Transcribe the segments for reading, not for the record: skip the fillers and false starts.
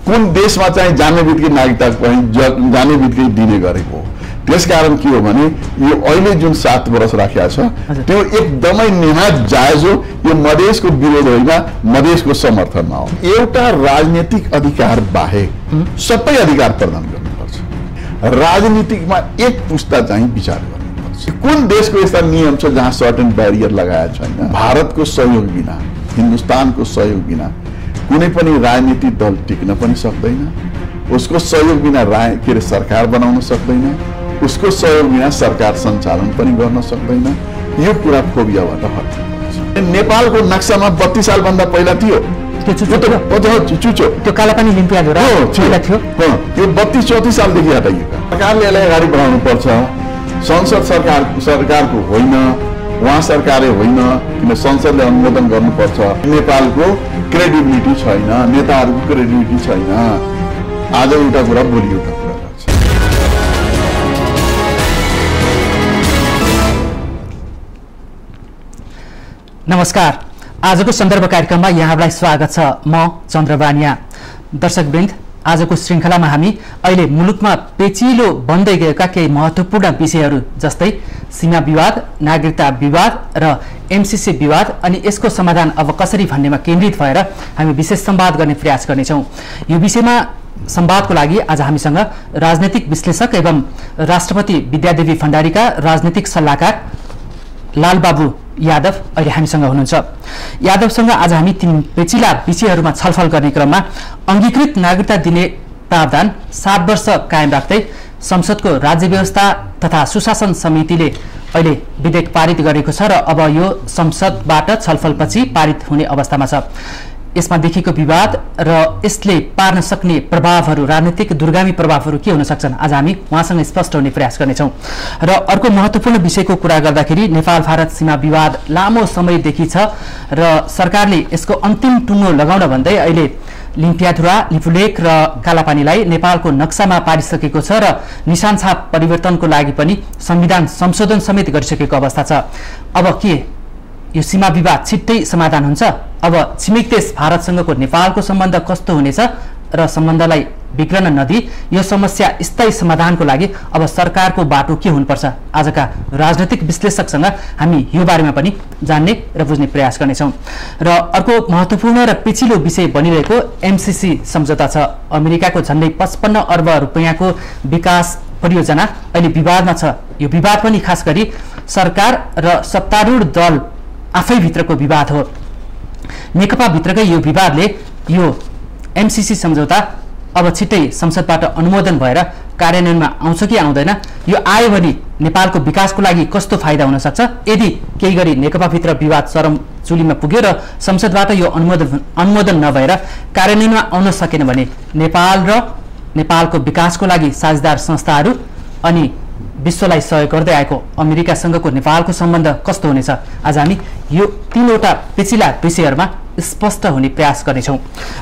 कुन देशमा चाहिँ जाने बित्तिकै नागरिकता पनि जाने बित्तिकै दिने गरेको हो। त्यसकारण के हो भने यो अहिले जुन 7 वर्ष राखिएको छ त्यो एकदमै निहायत जायज हो। यो मधेसको विरोध होइन, मधेसको समर्थनमा हो। एउटा राजनीतिक अधिकार बाहेक सबै अधिकार प्रदान गर्नुपर्छ। राजनीतिकमा एक पुस्ता चाहिँ विचार गर्नुपर्छ। कुन देशको यस्ता नियम छ जहाँ सर्टेन ब्यारियर लगाएको छैन? भारतको सहयोग बिना, हिन्दुस्तानको सहयोग बिना कुनै पनि राजनीतिक दल टिक्न पनि सक्दैन। उसको सहयोग बिना सरकार बनाउन सक्दैन। उसको सहयोग बिना सरकार सञ्चालन पनि गर्न सक्दैन। यो कुरा फोबियाबाट हट्नुपर्छ। नेपालको नक्सामा 32 सालभन्दा पहिला थियो चुचो त्यो कालापानी लिम्पियाद्वारा पहिला थियो। यो 32-34 सालदेखि हटाइएको। सरकारले यसलाई अगाडि बढाउनु पर्छ। संसद सरकारको होइन, उहाँ सरकारले होइन, किन संसदले अनुमोदन गर्नुपर्छ। नेपालको क्रेडिबिलिटी छैन, नेताहरूको क्रेडिबिलिटी छैन। आज एउटा कुरा, भोलि एउटा कुरा गर्छ। नमस्कार, आजको सन्दर्भ कार्यक्रममा यहाँलाई स्वागत छ। म चन्द्रबानिया। दर्शकवृन्द, आजको श्रृङ्खलामा हामी अहिले मुलुकमा पेचिलो बन्दै गएका केही महत्त्वपूर्ण विषयहरू जस्तै सीमा विवाद, नागरिकता विवाद र एमसीसी विवाद अनि यसको समाधान अब कसरी भन्नेमा केन्द्रित भएर हामी विशेष संवाद गर्ने प्रयास गर्नेछौँ। यो विषयमा संवादको लागि आज हामीसँग राजनैतिक विश्लेषक एवं राष्ट्रपति विद्यादेवी भण्डारीका राजनीतिक सल्लाहकार लालबाबु यादव अहिले हामीसँग हुनुहुन्छ। यादवसँग आज हामी तीन पेचिला विषयहरूमा छलफल गर्ने क्रममा अंगीकृत नागरिकता दिने प्रावधान 7 वर्ष कायम राख्दै संसदको राज्य व्यवस्था तथा सुशासन समितिले अहिले विधेयक पारित गरेको छ र अब यो संसदबाट छलफलपछि पारित हुने अवस्थामा छ। यसमा देखिएको विवाद र यसले पार्न सक्ने प्रभावहरू, राजनीतिक दूरगामी प्रभावहरू के हुन सक्छन्, आज हामी उहाँसँग स्पष्ट हुने प्रयास गर्नेछौँ। र अर्को महत्त्वपूर्ण विषयको कुरा गर्दाखेरि नेपाल भारत सीमा विवाद लामो समयदेखि छ र सरकारले यसको अन्तिम टुङ्गो लगाउन भन्दै अहिले लिम्पियाधुरा, लिपुलेक र कालापानीलाई नेपालको नक्सामा पारिसकेको छ र निशान छाप परिवर्तनको लागि पनि संविधान संशोधन समेत गरिसकेको अवस्था छ। अब के यो सीमा विवाद छिट्टै समाधान हुन्छ? अब छिमेक देश भारतसँगको नेपालको सम्बन्ध कस्तो हुनेछ र सम्बन्धलाई बिग्रन नदिई यो समस्या स्थायी समाधानको लागि अब सरकारको बाटो के हुनुपर्छ? आजका राजनैतिक विश्लेषकसँग हामी यो बारेमा पनि जान्ने र बुझ्ने प्रयास गर्नेछौँ। र अर्को महत्त्वपूर्ण र पेचिलो विषय बनिरहेको एमसीसी सम्झौता छ। अमेरिकाको झन्डै 55 अर्ब रुपैयाँको विकास परियोजना अहिले विवादमा छ। यो विवाद पनि खास गरी सरकार र सत्तारूढ दल आफैभित्रको विवाद हो। नेकपा भित्रकै यो विवादले यो एमसीसी सम्झौता अब छिट्टै संसदबाट अनुमोदन भएर कार्यान्वयनमा आउँछ कि आउँदैन, यो आयो भने नेपालको विकासको लागि कस्तो फाइदा हुन सक्छ? यदि केही गरी नेकपाभित्र विवाद चरम चुलीमा पुग्यो र संसदबाट यो अनुमोदन नभएर कार्यान्वयनमा आउन सकेन भने नेपाल र नेपालको विकासको लागि साझेदार संस्थाहरू अनि विश्वलाई सहयोग गर्दै आएको अमेरिकासँगको नेपालको सम्बन्ध कस्तो हुनेछ? आज हामी यो तीनवटा पेचिला विषयहरूमा स्पष्ट हुने प्रयास गर्नेछौँ।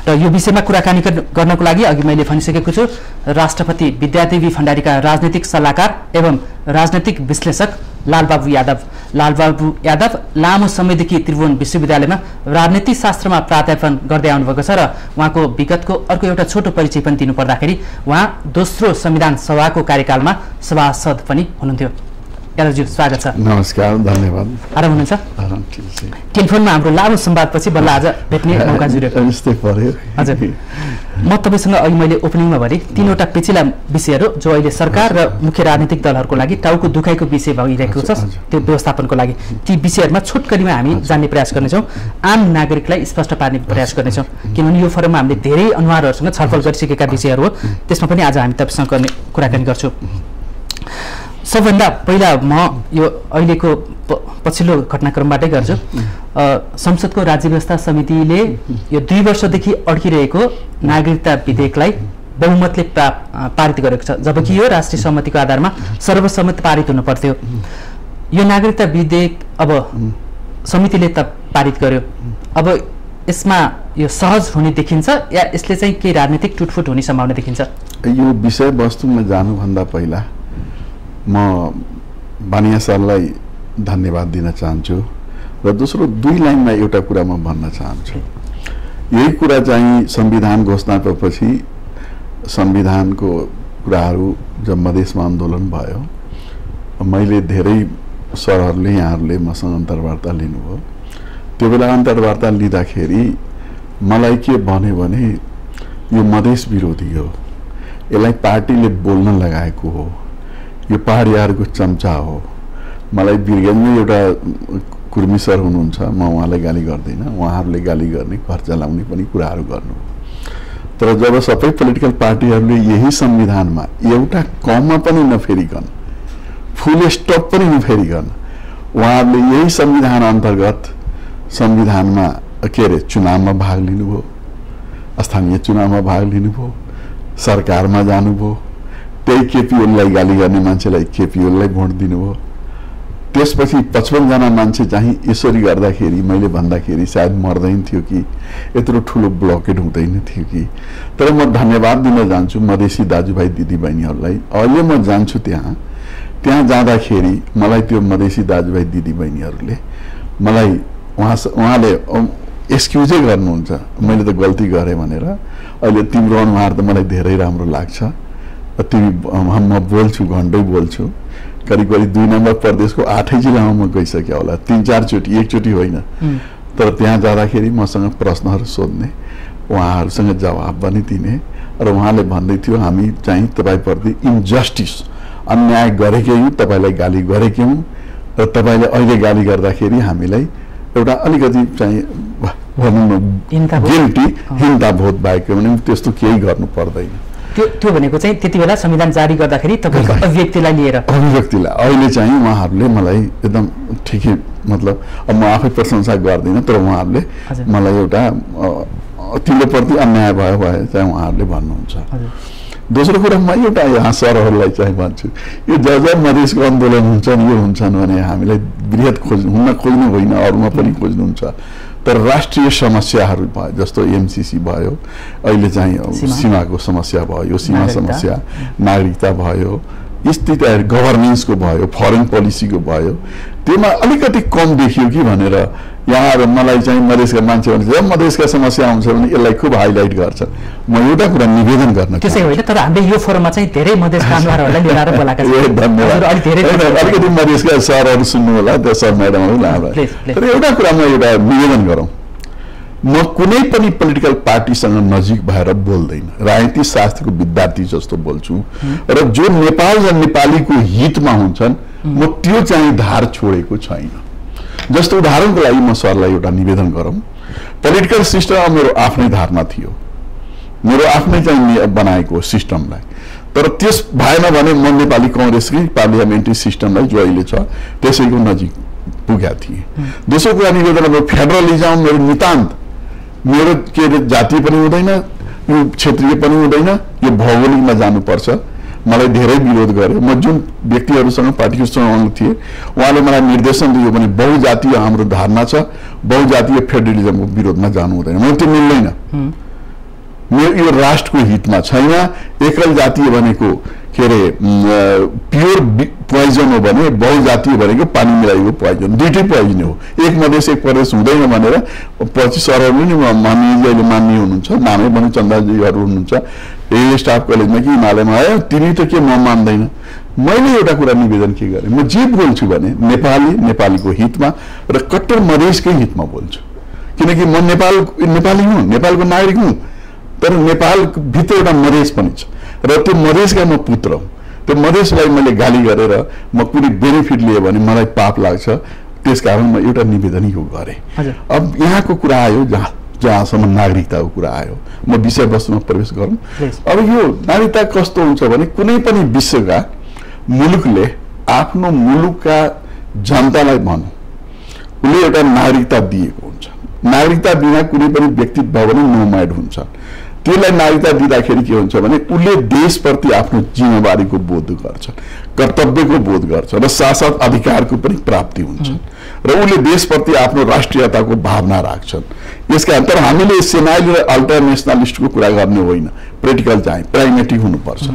र यो विषयमा कुराकानी गर्नको लागि अघि मैले भनिसकेको छु, राष्ट्रपति विद्यादेवी भण्डारीका राजनीतिक सल्लाहकार एवं राजनैतिक विश्लेषक लालबाबु यादव। लालबाबु यादव लामो समयदेखि त्रिभुवन विश्वविद्यालयमा राजनीति शास्त्रमा प्राध्यापन गर्दै आउनुभएको छ र उहाँको विगतको अर्को एउटा छोटो परिचय पनि दिनुपर्दाखेरि उहाँ दोस्रो संविधान सभाको कार्यकालमा सभासद पनि हुनुहुन्थ्यो। यादवज्यू, स्वागत छ। नमस्कार, धन्यवाद। आराम हुनुहुन्छ? टेलिफोनमा हाम्रो लामो संवादपछि बल्ल आज भेट्ने मौका जुर्यो। हजुर, म तपाईँसँग अघि मैले ओपनिङमा भने तीनवटा पेचिला विषयहरू जो अहिले सरकार र मुख्य राजनीतिक दलहरूको लागि टाउको दुखाइको विषय भइरहेको छ, त्यो व्यवस्थापनको लागि ती विषयहरूमा छोटकरीमा हामी जान्ने प्रयास गर्नेछौँ। आम नागरिकलाई स्पष्ट पार्ने प्रयास गर्नेछौँ, किनभने यो फोरममा हामीले धेरै अनुहारहरूसँग छलफल गरिसकेका विषयहरू हो। त्यसमा पनि आज हामी तपाईँसँग गर्ने कुराकानी गर्छौँ। सबभन्दा पहिला म यो अहिलेको पछिल्लो घटनाक्रमबाटै गर्छु। संसदको राज्य व्यवस्था समितिले यो 2 वर्षदेखि अड्किरहेको नागरिकता विधेयकलाई बहुमतले पारित गरेको छ, जबकि यो राष्ट्रिय सहमतिको आधारमा सर्वसम्मत पारित हुनु पर्थ्यो। यो नागरिकता विधेयक अब समितिले त पारित गर्यो। अब यसमा यो सहज हुने देखिन्छ या यसले चाहिँ केही राजनीतिक टुटफुट हुने सम्भावना देखिन्छ? यो विषयवस्तुमा जानुभन्दा पहिला म बानिया सरलाई धन्यवाद दिन चाहन्छु र दोस्रो 2 लाइनमा एउटा कुरा म भन्न चाहन्छु। यही कुरा चाहिँ संविधान घोषणापछि संविधानको कुराहरू जब मधेसमा आन्दोलन भयो, मैले धेरै सरहरूले यहाँहरूले मसँग अन्तर्वार्ता लिनुभयो। त्यो बेला अन्तर्वार्ता लिँदाखेरि मलाई के भन्यो भने यो मधेस विरोधी हो, यसलाई पार्टीले बोल्न लगाएको हो, यो पहाडियाहरूको चम्चा हो। मलाई बिरगन्जमा एउटा कुर्मी सर हुनुहुन्छ, म उहाँलाई गाली गर्दिनँ, उहाँहरूले गाली गर्ने, घर चलाउने पनि कुराहरू गर्नु। तर जब सबै पोलिटिकल पार्टीहरूले यही संविधानमा एउटा कममा पनि नफेरिकन, फुल स्टप पनि नफेरिकन, उहाँहरूले यही संविधान अन्तर्गत संविधानमा के अरे चुनावमा भाग लिनुभयो, स्थानीय चुनावमा भाग लिनुभयो, सरकारमा जानुभयो, त्यही केपी ओलीलाई गाली गर्ने मान्छेलाई केपी ओलीलाई भोट दिनुभयो। त्यसपछि 55 जना मान्छे चाहिँ यसरी गर्दाखेरि मैले भन्दाखेरि सायद मर्दैन थियो कि यत्रो ठुलो ब्लकेड हुँदैन थियो कि। तर म धन्यवाद दिन चाहन्छु मधेसी दाजुभाइ दिदीबहिनीहरूलाई। अहिले म जान्छु त्यहाँ जाँदाखेरि मलाई त्यो मधेसी दाजुभाइ दिदीबहिनीहरूले मलाई उहाँले एक्सक्युजै गर्नुहुन्छ, मैले त गल्ती गरेँ भनेर। अहिले तिम्रो अनुहार त मलाई धेरै राम्रो लाग्छ, तिमी म बोल्छु, घन्टै बोल्छु, करिब 2 नम्बर प्रदेशको 8 जिल्लामा म गइसकेँ होला, 3-4 चोटि, एकचोटि होइन। तर त्यहाँ जाँदाखेरि मसँग प्रश्नहरू सोध्ने, उहाँहरूसँग जवाब पनि दिने, र उहाँले भन्दै थियो हामी चाहिँ तपाईँप्रति इन्जस्टिस अन्याय गरेकै हौँ, तपाईँलाई गाली गरेकै हौँ, र तपाईँले अहिले गाली गर्दाखेरि हामीलाई एउटा अलिकति चाहिँ भनौँ न गिल्टी हिंसा बोध भएको भने त्यस्तो केही गर्नु पर्दैन। त्यो भनेको चाहिँ त्यति बेला संविधान जारी गर्दाखेरि तपाईँको अभिव्यक्तिलाई लिएर अहिले चाहिँ उहाँहरूले मलाई एकदम ठिकै, मतलब अब म आफै प्रशंसा गर्दिनँ, तर उहाँहरूले मलाई एउटा तिमीप्रति अन्याय भयो भए चाहिँ उहाँहरूले भन्नुहुन्छ। दोस्रो कुरा म एउटा यहाँ सरहरूलाई चाहिँ भन्छु, यो जब मधेसको आन्दोलन हुन्छन् यो हुन्छन् भने हामीलाई वृहत हुन खोज्नु होइन, अरूमा पनि खोज्नुहुन्छ। तर राष्ट्रिय समस्याहरू भयो, जस्तो एमसीसी भयो, अहिले चाहिँ सीमाको समस्या भयो, सीमा समस्या, नागरिकता भयो, स्थितिहरू गभर्नेन्सको भयो, फरेन पोलिसीको भयो, त्यसमा अलिकति कम देखियो कि भनेर यहाँ मलाई चाहिँ मधेसका मान्छे भने जब मधेसका समस्या आउँछ भने यसलाई खुब हाइलाइट गर्छ। म एउटा कुरा निवेदन गर्न त्यसै होइन, तर हामीले यो फोरममा चाहिँ धेरै मधेसका अनुहारहरूलाई लिएर बोलाएका छौँ। धन्यवाद। अलिकति मधेसका सरहरू सुन्नु होला, त्यो सर म्याडमहरू लाएर। तर एउटा कुरा म एउटा निवेदन गरौँ, म कुनै पनि पोलिटिकल पार्टीसँग नजिक भएर बोल्दैन, राजनीति शास्त्रको विद्यार्थी जस्तो बोल्छु, र जो नेपाल र नेपालीको हितमा हुन्छन् म त्यो चाहिँ धार छोडेको छैन। जस्तो उदाहरणको लागि म सरलाई एउटा निवेदन गरौँ, पोलिटिकल सिस्टममा मेरो आफ्नै धारणा थियो, मेरो आफ्नै चाहिँ बनाएको सिस्टमलाई, तर त्यस भएन भने म नेपाली कांग्रेसकै पार्लियामेन्ट्री सिस्टमलाई जो अहिले छ त्यसैको नजिक पुगेका थिएँ। दोस्रो कुरा निवेदन, अब फेडरलिजम मेरो नितान्त, मेरो के अरे जातीय पनि हुँदैन, यो क्षेत्रीय पनि हुँदैन, यो भौगोलिकमा जानुपर्छ। मलाई धेरै विरोध गर्यो, म जुन व्यक्तिहरूसँग पार्टीको चुनावमा थिएँ उहाँले मलाई निर्देशन दियो भने बहुजातीय हाम्रो धारणा छ, बहुजातीय फेडरलिजमको विरोधमा जानु हुँदैन। मलाई त्यो मिल्दैन, यो राष्ट्रको हितमा छैन। एकल जातीय भनेको के अरे प्योर पोइजन हो भने बहुजातीय भनेको पानी मिलाएको पोइजन, दुईटै पोइजन हो। एक मधेस एक प्रदेश हुँदैन भनेर पछि सरहरूले नि मान्यजीले मान्य हुनुहुन्छ, नामै पनि चन्दाजीहरू हुनुहुन्छ ए स्टाफ कलेजमा कि हिमालयमा आयो, तिमी त के म मान्दैन। मैले एउटा कुरा निवेदन के गरेँ, म जे बोल्छु भने नेपालीको हितमा र कट्टर मधेसकै हितमा बोल्छु, किनकि म नेपाली हुँ, नेपालको नागरिक हुँ, तर नेपालभित्र एउटा मधेस पनि छ, र त्यो मधेसका म पुत्र हुँ। त्यो मधेसलाई मैले गाली गरेर म कुनै बेनिफिट लिएँ भने मलाई पाप लाग्छ, त्यसकारण म एउटा निवेदन यो गरेँ। अब यहाँको कुरा आयो, जहाँसम्म नागरिकताको कुरा आयो, म विषयवस्तुमा प्रवेश गरौँ। अब यो नागरिकता कस्तो हुन्छ भने कुनै पनि विश्वका मुलुकले आफ्नो मुलुकका जनतालाई भनौँ उसले एउटा नागरिकता दिएको हुन्छ, नागरिकता बिना कुनै पनि व्यक्ति भयो भने नोम्याड हुन्छ। त्यसलाई नागरिकता दिँदाखेरि के हुन्छ भने उसले देशप्रति आफ्नो जिम्मेवारीको बोध गर्छ, कर्तव्यको बोध गर्छ, र साथसाथ अधिकारको पनि प्राप्ति हुन्छ, र उसले देशप्रति आफ्नो राष्ट्रियताको भावना राख्छन्। यसका तर हामीले सेनाइल र अल्टर नेसनलिस्टको कुरा गर्ने होइन, प्र्याक्टिकल चाहिँ प्राइमेटिक हुनुपर्छ,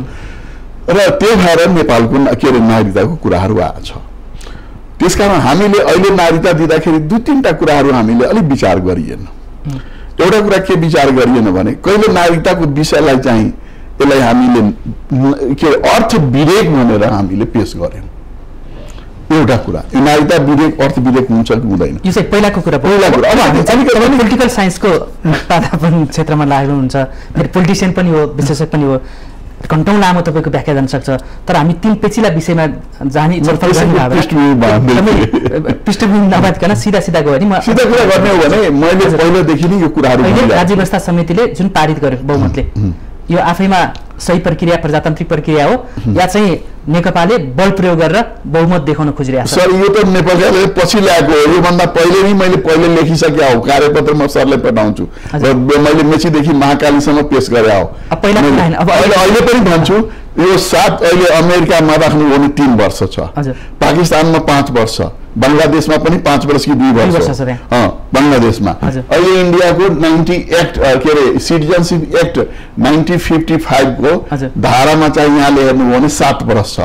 र त्यही भएर नेपालको के अरे नागरिकताको कुराहरू आएछ। त्यसकारण हामीले अहिले नागरिकता दिँदाखेरि 2-3टा कुराहरू हामीले अलिक विचार गरिएन। एउटा कुरा के विचार गरिएन भने कहिले नागरिकताको विषयलाई चाहिँ यसलाई हामीले के अर्थ विधेयक भनेर हामीले पेश गर्यौं। एउटा कुरा नागरिकता विधेयक अर्थ विधेयक हुन्छ कि हुँदैन, यो चाहिँ पहिलाको कुरा। अब हामी पोलिटिकल साइन्सको तातापन क्षेत्रमा लाग्नुहुन्छ, फेरि पोलिटिसियन पनि हो, विश्लेषक पनि हो, घण्टौँ लामो तपाईँको व्याख्या जान सक्छ। तर हामी तीन पेचिला विषयमा जाने छलफल पृष्ठभूमि नबाधिकन सीधा गयो भने सीधा कुरा गर्ने हो भने मैले पहिलेदेखि नै यो कुराहरू राज्य व्यवस्था समितिले जुन पारित गर्यो बहुमतले, यो आफैमा सही प्रक्रिया प्रजातान्त्रिक प्रक्रिया हो या चाहिँ नेकपाले बल प्रयोग गरेर बहुमत देखाउन खोजिरहेको छ? सर यो त नेपालले पछि ल्याएको हो, योभन्दा पहिले नै मैले पहिले लेखिसकेको हो, कार्यपत्र म सरलाई पठाउँछु र मैले मेचीदेखि महाकालीसम्म पेश गरे हो। अहिले पनि भन्छु यो 7 अहिले अमेरिकामा राख्नु भने 3 वर्ष छ, पाकिस्तानमा 5 वर्ष, बंगलादेशमा पनि 5 वर्ष कि 2 वर्ष बंगलादेशमा। अहिले इन्डियाको 90 एक्ट के अरे सिटिजनशिप एक्ट 1955 को धारामा चाहिँ यहाँले हेर्नु भने 7 वर्ष छ।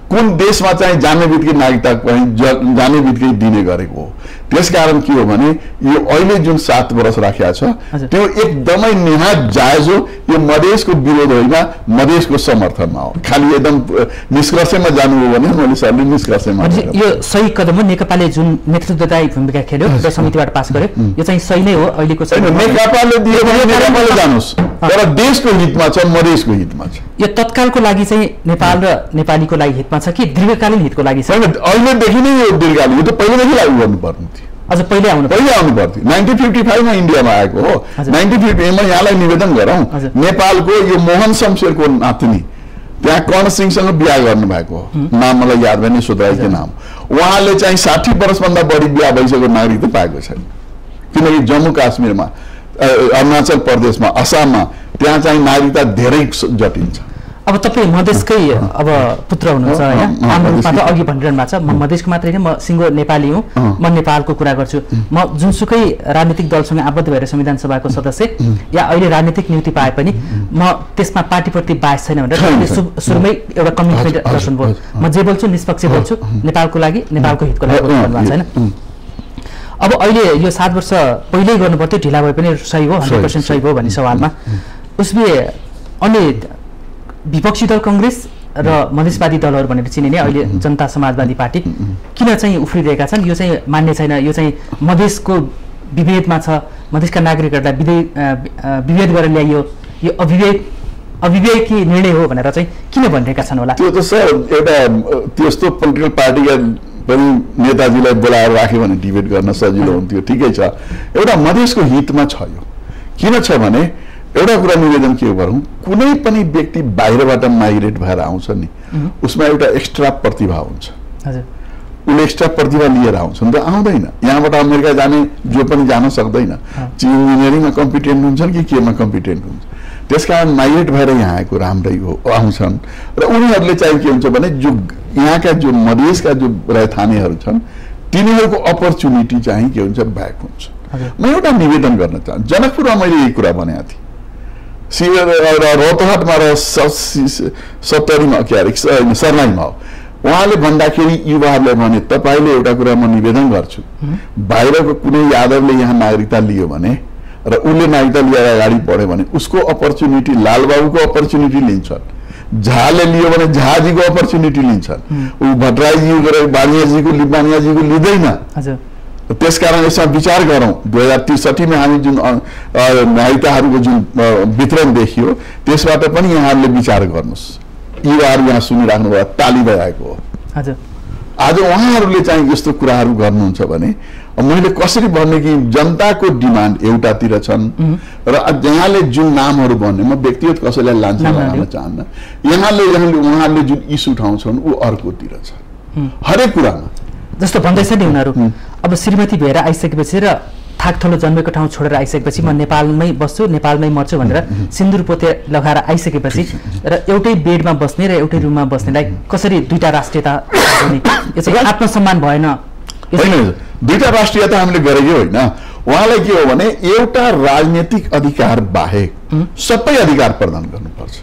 कुन देशमा चाहिँ जाने बित्तिकै नागरिकता जाने बित्तिकै दिने गरेको हो। त्यसकारण के हो भने यो अहिले जुन 7 वर्ष राखिया छ त्यो एकदमै निहायत जायज हो। यो मधेसको विरोध होइन, मधेसको समर्थनमा हो। खाली एकदम निष्कर्षमा जानु हो भने मैले सरले निष्कर्षमा यो सही कदम हो। नेकपाले जुन नेतृत्वदायी भूमिका खेल्यो र समितिबाट पास गर्यो, यो चाहिँ सही नै हो। अहिलेको नेकपाले दियो भने नेकपाले जानुस्, तर देशको हितमा छ, मधेसको हितमा छ। यो तत्कालको लागि चाहिँ नेपाल र नेपालीको लागि हितमा छ कि दीर्घकालीन हितको लागि छ? अहिलेदेखि नै यो दीर्घकालीन, यो त पहिलेदेखि लागू गर्नुपर्ने थियो, अझ पहिले आउनु पर्थ्यो। 1955 मा इन्डियामा आएको हो। 1955 मा यहाँलाई निवेदन गरौँ, नेपालको यो मोहन शमशेरको नातिनी त्यहाँ कर्ण सिंहसँग बिहा गर्नु भएको हो, नाम मलाई याद भएन, सोधराईको नाम। उहाँले चाहिँ 60 वर्षभन्दा बढी बिहा भइसकेको नागरिकता पाएको छैन, किनकि जम्मू काश्मीरमा, अरुणाचल प्रदेशमा, असममा त्यहाँ चाहिँ नागरिकता धेरै जटिल छ। अब तपाईँ मधेसकै अब पुत्र हुनुहुन्छ हैन, हाम्रो रूपमा त अघि भनिरहनु भएको छ, म मधेसको मात्रै होइन, म सिङ्गो नेपाली हुँ, म नेपालको कुरा गर्छु। म जुनसुकै राजनीतिक दलसँग आबद्ध भएर संविधान सभाको सदस्य या अहिले राजनीतिक नियुक्ति पाए पनि म त्यसमा पार्टीप्रति बायस छैन भनेर सुरुमै एउटा कमिटमेन्ट दर्शाउनु भयो। म जे बोल्छु निष्पक्ष बोल्छु, नेपालको लागि, नेपालको हितको लागि भन्नु भएको छैन। अब अहिले यो 7 वर्ष पहिल्यै गर्नु पर्थ्यो, ढिला भए पनि सही हो, 100% सही हो भन्ने सवालमा उसले अन्य विपक्षी दल कांग्रेस र मधेसवादी दलहरू भनेर चिनिने अहिले जनता समाजवादी पार्टी किन चाहिँ उफ्रिरहेका छन्? यो चाहिँ मान्य छैन, यो चाहिँ मधेसको विभेदमा छ, मधेसका नागरिकहरूलाई विभेद गरेर ल्याइयो, यो अविवेकी निर्णय हो भनेर चाहिँ किन भनिरहेका छन् होला? त्यो त सर एउटा त्यस्तो पोलिटिकल पार्टीका पनि नेताजीलाई बोलाएर राख्यो भने डिबेट गर्न सजिलो हुन्थ्यो, ठिकै छ। एउटा मधेसको हितमा छ यो। किन छ भने एउटा कुरा निवेदन के गरौँ, कुनै पनि व्यक्ति बाहिरबाट माइग्रेट भएर आउँछ नि, उसमा एउटा एक्स्ट्रा प्रतिभा हुन्छ। उसले एक्स्ट्रा प्रतिभा लिएर आउँछ नि त, आउँदैन। यहाँबाट अमेरिका जाने जो पनि जान सक्दैन, इन्जिनियरिङमा कम्पिटेन्ट हुन्छन् कि केमा कम्पिटेन्ट हुन्छ। त्यसकारण माइग्रेट भएर यहाँ आएको राम्रै हो, आउँछन् र उनीहरूले चाहिँ के हुन्छ भने जो यहाँका जो मधेसका जो रैथानेहरू छन् तिनीहरूको अपर्च्युनिटी चाहिँ के हुन्छ, ब्याक हुन्छ। म एउटा निवेदन गर्न चाहन्छु, जनकपुरमा मैले यही कुरा भनेको थिएँ, रौतहटमा र 70मा के अरे सर्लाहीमा हो। उहाँले भन्दाखेरि युवाहरूले भने तपाईँले एउटा कुरा म निवेदन गर्छु, बाहिरको कुनै यादवले यहाँ नागरिकता लियो भने र उसले नागरिकता लिएर अगाडि बढ्यो भने उसको अपर्च्युनिटी लालबाबुको अपर्च्युनिटी लिन्छन्, झाले लियो भने झाजीको अपर्च्युनिटी लिन्छन्, ऊ भट्टराईजी बानियाजीको बानियाजीको लिँदैन। त्यसकारण यसमा विचार गरौँ। 2063 मा हामी जुन नागरिकताहरूको जुन वितरण देखियो त्यसबाट पनि यहाँहरूले विचार गर्नुहोस्। युवाहरू यहाँ सुनिराख्नु भयो, ताली बजाएको हो। आज उहाँहरूले चाहिँ यस्तो कुराहरू गर्नुहुन्छ भने मैले कसरी भन्ने कि जनताको डिमान्ड एउटातिर छन् र यहाँले जुन नामहरू भन्ने, म व्यक्तिगत कसैलाई लान्छा लगाउन चाहन्न, उहाँहरूले जुन इस्यु उठाउँछन् ऊ अर्कोतिर छ हरेक कुरामा। जस्तो भन्दैछ नि उनीहरू, अब श्रीमती भएर आइसकेपछि र थाकथलो जन्मेको ठाउँ छोडेर आइसकेपछि म नेपालमै बस्छु, नेपालमै मर्छु भनेर सिन्दुर पोते लगाएर आइसकेपछि र एउटै बेडमा बस्ने र एउटै रुममा बस्नेलाई कसरी दुईटा राष्ट्रियता हुने? यो चाहिँ आत्मसम्मान भएन? दुईटा राष्ट्रियता हामीले गरेकै होइन। उहाँलाई के हो भने एउटा राजनीतिक अधिकार बाहेक सबै अधिकार प्रदान गर्नुपर्छ।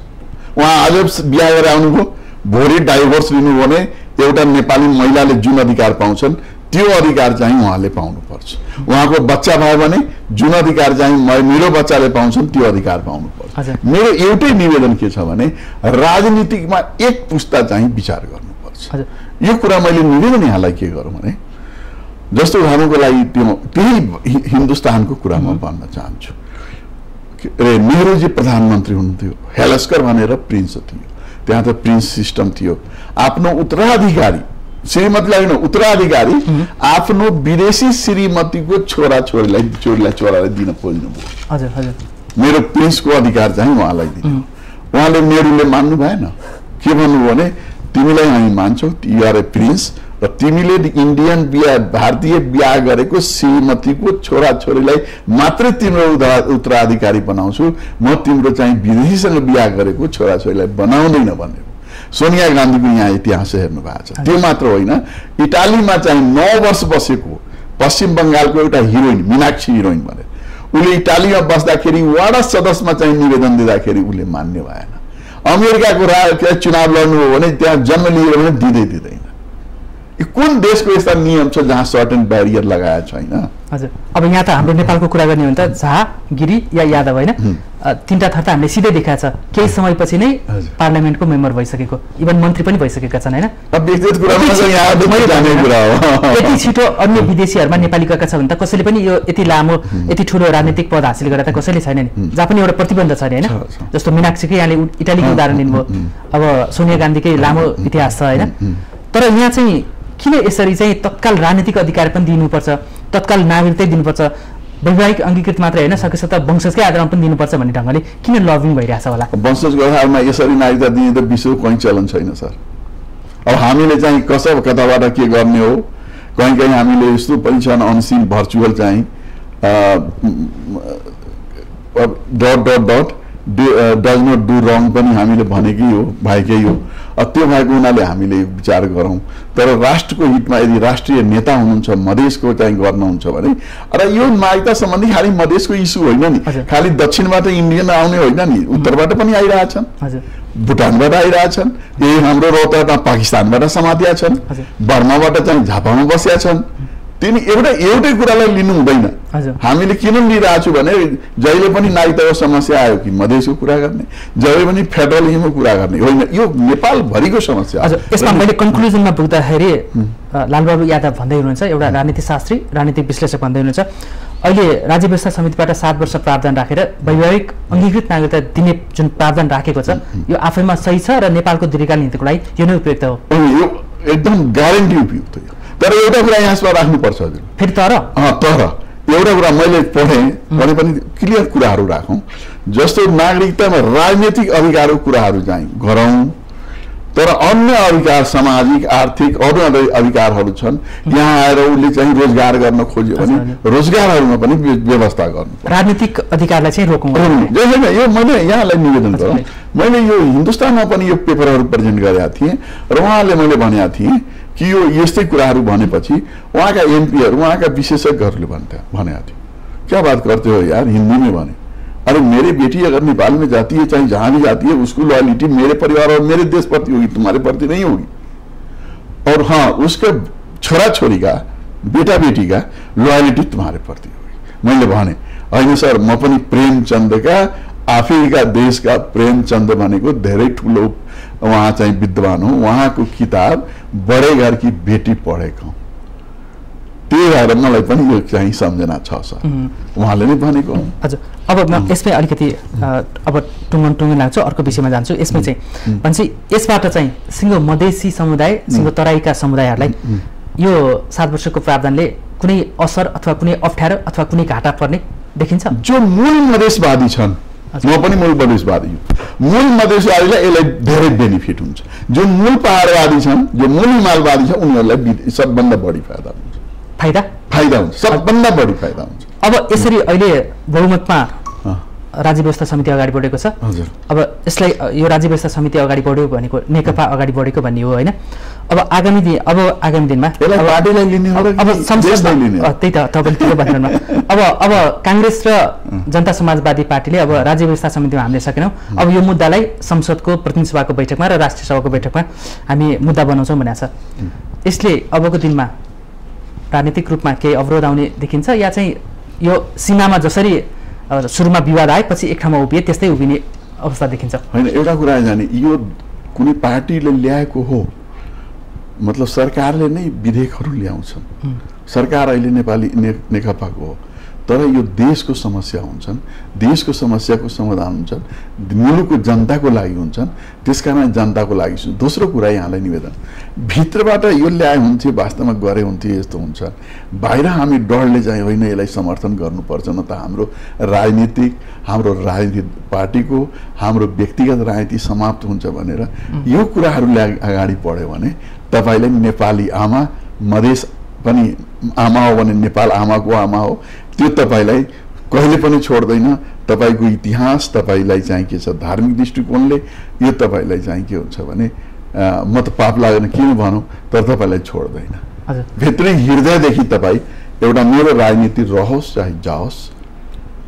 उहाँ आज बिहा गरेर आउनुभयो, भोलि डाइभोर्स लिनु भने एउटा नेपाली महिलाले जुन अधिकार पाउँछन् त्यो अधिकार चाहिँ उहाँले पाउनुपर्छ। उहाँको बच्चा भयो भने जुन अधिकार चाहिँ मेरो बच्चाले पाउँछन् त्यो अधिकार पाउनुपर्छ। मेरो एउटै निवेदन के छ भने राजनीतिकमा एक पुस्ता चाहिँ विचार गर्नुपर्छ। यो कुरा मैले निवेदन यहाँलाई के गरौँ भने जस्तो उदाहरणको लागि त्यही हिन्दुस्तानको कुरामा भन्न चाहन्छु। नेहरूजी प्रधानमन्त्री हुनुहुन्थ्यो, हेलस्कर भनेर प्रिन्स थियो, त्यहाँ त प्रिन्स सिस्टम थियो। आफ्नो उत्तराधिकारी श्रीमतीलाई उत्तराधिकारी आफ्नो विदेशी श्रीमतीको छोरालाई दिन खोज्नुभयो। मेरो प्रिन्सको अधिकार चाहिँ उहाँलाई दिनु। उहाँले नेहरूले मान्नु भएन। के भन्नुभयो भने तिमीलाई हामी मान्छौ, यु आर ए प्रिन्स, र तिमीले इन्डियन भारतीय बिहा गरेको श्रीमतीको छोराछोरीलाई मात्रै तिम्रो उत्तराधिकारी बनाउँछु, म तिम्रो चाहिँ विदेशीसँग बिहा गरेको छोराछोरीलाई बनाउँदैन भन्ने। सोनिया गान्धीको यहाँ इतिहास हेर्नु भएको छ। त्यो मात्र होइन, इटालीमा चाहिँ 9 वर्ष बसेको पश्चिम बङ्गालको एउटा हिरोइन मीनाक्षी हिरोइन भनेर उसले इटालीमा बस्दाखेरि वडा सदस्यमा चाहिँ निवेदन दिँदाखेरि उसले मान्ने भएन। अमेरिकाको चुनाव लड्नु हो भने त्यहाँ जन्म लिएर भने दिँदैन। कुन देशको यस्ता नियम छ जहाँ सर्टेन ब्यारियर लगाएको छैन? हजुर, अब यहाँ त हाम्रो नेपालको कुरा गर्ने हो भने त झा, गिरी या यादव होइन, तीनटा थर त हामीले सिधै देखाएको छ। केही समयपछि नै पार्लियामेन्टको मेम्बर भइसकेको, इभन मन्त्री पनि भइसकेका छन् होइन। यति छिटो अन्य विदेशीहरूमा नेपाली गएका छ भने त कसैले पनि यो यति लामो यति ठुलो राजनीतिक पद हासिल गरेर त कसैले छैन नि। जहाँ पनि एउटा प्रतिबन्ध छैन होइन। जस्तो मीनाक्षीकै यहाँले इटालीको उदाहरण दिनुभयो, अब सोनिया गान्धीकै लामो इतिहास छ होइन। तर यहाँ चाहिँ किन यसरी चाहिँ तत्काल राजनीतिक अधिकार पनि दिनुपर्छ, तत्काल नागरिकतै दिनुपर्छ, वैवाहिक अङ्गीकृत मात्रै होइन सकेसम्म त वंशजकै आधारमा पनि दिनुपर्छ भन्ने ढङ्गले किन लबिङ भइरहेछ होला? वंशजको आधारमा यसरी नागरिकता दिने त विश्वको कहीँ चलन छैन सर। अब हामीले चाहिँ कताबाट के गर्ने हो, कहीँ हामीले यस्तो पनि छन् अनसिन भर्चुअल चाहिँ डज नट डु रङ पनि हामीले भनेकै हो, भएकै हो। त्यो भएको हुनाले हामीले विचार गरौँ। तर राष्ट्रको हितमा यदि राष्ट्रिय नेता हुनुहुन्छ, मधेसको चाहिँ गर्नुहुन्छ भने, र यो नागरिकता सम्बन्धी खालि मधेसको इस्यु होइन नि, खालि दक्षिणबाट इन्डियन आउने होइन नि, उत्तरबाट पनि आइरहेछन्, भुटानबाट आइरहेछन्, यही हाम्रो रोहतकमा पाकिस्तानबाट समातिया छन्, बर्माबाट चाहिँ झापामा बसिया छन्। तिनी एउटै कुरालाई लिनु हुँदैन। हामीले किन लिइरहेको छु भने जहिले पनि नागरिकताको समस्या आयो कि मधेसको कुरा गर्ने, जहिले पनि फेडरलिजमको कुरा गर्ने होइन, यो नेपालभरिको समस्या। यसमा मैले कन्क्लुजनमा पुग्दाखेरि लालबाबु यादव भन्दै हुनुहुन्छ, एउटा राजनीतिशास्त्री राजनीतिक विश्लेषक भन्दै हुनुहुन्छ, अहिले राज्य व्यवस्था समितिबाट 7 वर्ष प्रावधान राखेर वैवाहिक अङ्गीकृत नागरिकता दिने जुन प्रावधान राखेको छ यो आफैमा सही छ र नेपालको दीर्घकालीन नीतिको लागि यो नै उपयुक्त हो? यो एकदम ग्यारेन्टी उपयुक्त हो। तर एउटा कुरा यसमा राख्नुपर्छ हजुर, फेरि तर एउटा कुरा मैले पढेँ भने पनि क्लियर कुराहरू राखौँ। जस्तो नागरिकतामा राजनीतिक अधिकारको कुराहरू चाहिँ गरौँ, तर अन्य अधिकार सामाजिक आर्थिक अरू अधिकारहरू छन्, यहाँ आएर उसले चाहिँ रोजगार गर्न खोज्यो भने रोजगारहरूमा पनि व्यवस्था गर्नु। राजनीतिक अधिकारलाई चाहिँ रोकौँ होइन। यो मैले यहाँलाई निवेदन गरौँ, मैले यो हिन्दुस्तानमा पनि यो पेपरहरू प्रेजेन्ट गरेका थिएँ र उहाँले मैले भनेका थिएँ कि यो यस्तै कुराहरू भनेपछि उहाँका एमपीहरू उहाँका विशेषज्ञहरूले भनेका थियो, क्या बात करते हो यार, हिंदी में भने, अरे मेरी बेटी अगर नेपाल में जाती है, चाहे जहां भी जाती है, उसको लॉयल्टी मेरे परिवार और मेरे देश प्रति होगी, तुम्हारे प्रति नहीं होगी। और हाँ, उसके छोरा छोरी का बेटा बेटी का लॉयल्टी तुम्हारे प्रति होगी। मैले भने होइन सर, म पनि प्रेमचन्दका आफ्रिका देशका प्रेमचन्द भनेको धेरै ठुलो वहाँ चाहिँ विद्वान हो, वहाँको किताब बडे घर की बेटी पढेको, त्यही भएर मलाई पनि यो चाहिँ सम्झना छ सर, उहाँले नै भनेको। हजुर, अब म यसमै अलिकति अब टुङ्गन लाग्छु, अर्को विषयमा जान्छु। यसमै चाहिँ भन्छ यसबाट चाहिँ सिङ्गो मधेसी समुदाय, सिङ्गो तराईका समुदायहरूलाई यो 7 वर्षको प्रावधानले कुनै असर अथवा कुनै अप्ठ्यारो अथवा कुनै घाटा पर्ने देखिन्छ? जो मूल मधेसवादी छन्, म पनि मूल मधेसवादी हुँ, मूल मधेसवादीलाई यसलाई धेरै बेनिफिट हुन्छ। जो मूल पहाडवादी छन्, जो मूल हिमालवादी छन्, उनीहरूलाई सबभन्दा बढी फाइदा हुन्छ। फाइदा हुन्छ, सबभन्दा बढी फाइदा हुन्छ। अब यसरी अहिले बहुमतमा राज्य व्यवस्था समिति अगाडि बढेको छ। अब यसलाई यो राज्य व्यवस्था समिति अगाडि बढ्यो भनेको नेकपा अगाडि बढेको भन्ने हो होइन। अब आगामी दिनमा पार्टीलाई लिने हो, अब संसदमा त्यही त तपाईले त्यो भन्नुमा अब कांग्रेस र जनता समाजवादी पार्टीले अब राज्य व्यवस्था समितिमा हामीले सकेनौं, अब यो मुद्दालाई संसदको प्रतिनिधि सभाको बैठकमा र राष्ट्रिय सभाको बैठकमा हामी मुद्दा बनाउँछौं भनेको छ। यसले अबको दिनमा राजनीतिक रूपमा केही अवरोध आउने देखिन्छ या चाहिँ यो सीमामा जसरी सुरुमा विवाद आए पछि एक ठाउँमा उभिए त्यस्तै उभिने अवस्था देखिन्छ हैन। एउटा कुरा जाने यो कुनै पार्टीले ल्याएको हो मतलब सरकारले नै विधेयकहरू ल्याउँछन्। सरकार अहिले नेपाली नेकपाको हो, तर यो देशको समस्या हुन्छन्, देशको समस्याको समाधान हुन्छन्, मुलुकको जनताको लागि हुन्छन्, त्यसकारण जनताको लागि। दोस्रो कुरा यहाँलाई निवेदन, भित्रबाट यो ल्याए हुन्थ्यो, वास्तवमा गरे हुन्थ्यो, यस्तो हुन्छ। बाहिर हामी डरले चाहिँ होइन यसलाई समर्थन गर्नुपर्छ, न त हाम्रो राजनीतिक पार्टीको हाम्रो व्यक्तिगत राजनीति समाप्त हुन्छ भनेर यो कुराहरूले अगाडि बढ्यो भने तपाईलाई नेपाली आमा, मधेस पनि आमा हो भने नेपाल आमाको आमा हो, त्यो तपाईलाई कहिले पनि छोड्दैन। तपाईको इतिहास तपाईलाई चाहिँ के छ, धार्मिक दृष्टिकोणले यो तपाईलाई चाहिँ के हुन्छ भने म त पाप लागेन किन भनौँ, तर तपाईलाई छोड्दैन। भित्री हृदयदेखि तपाईँ एउटा मेरो राजनीति रहोस् चाहे जाओस्,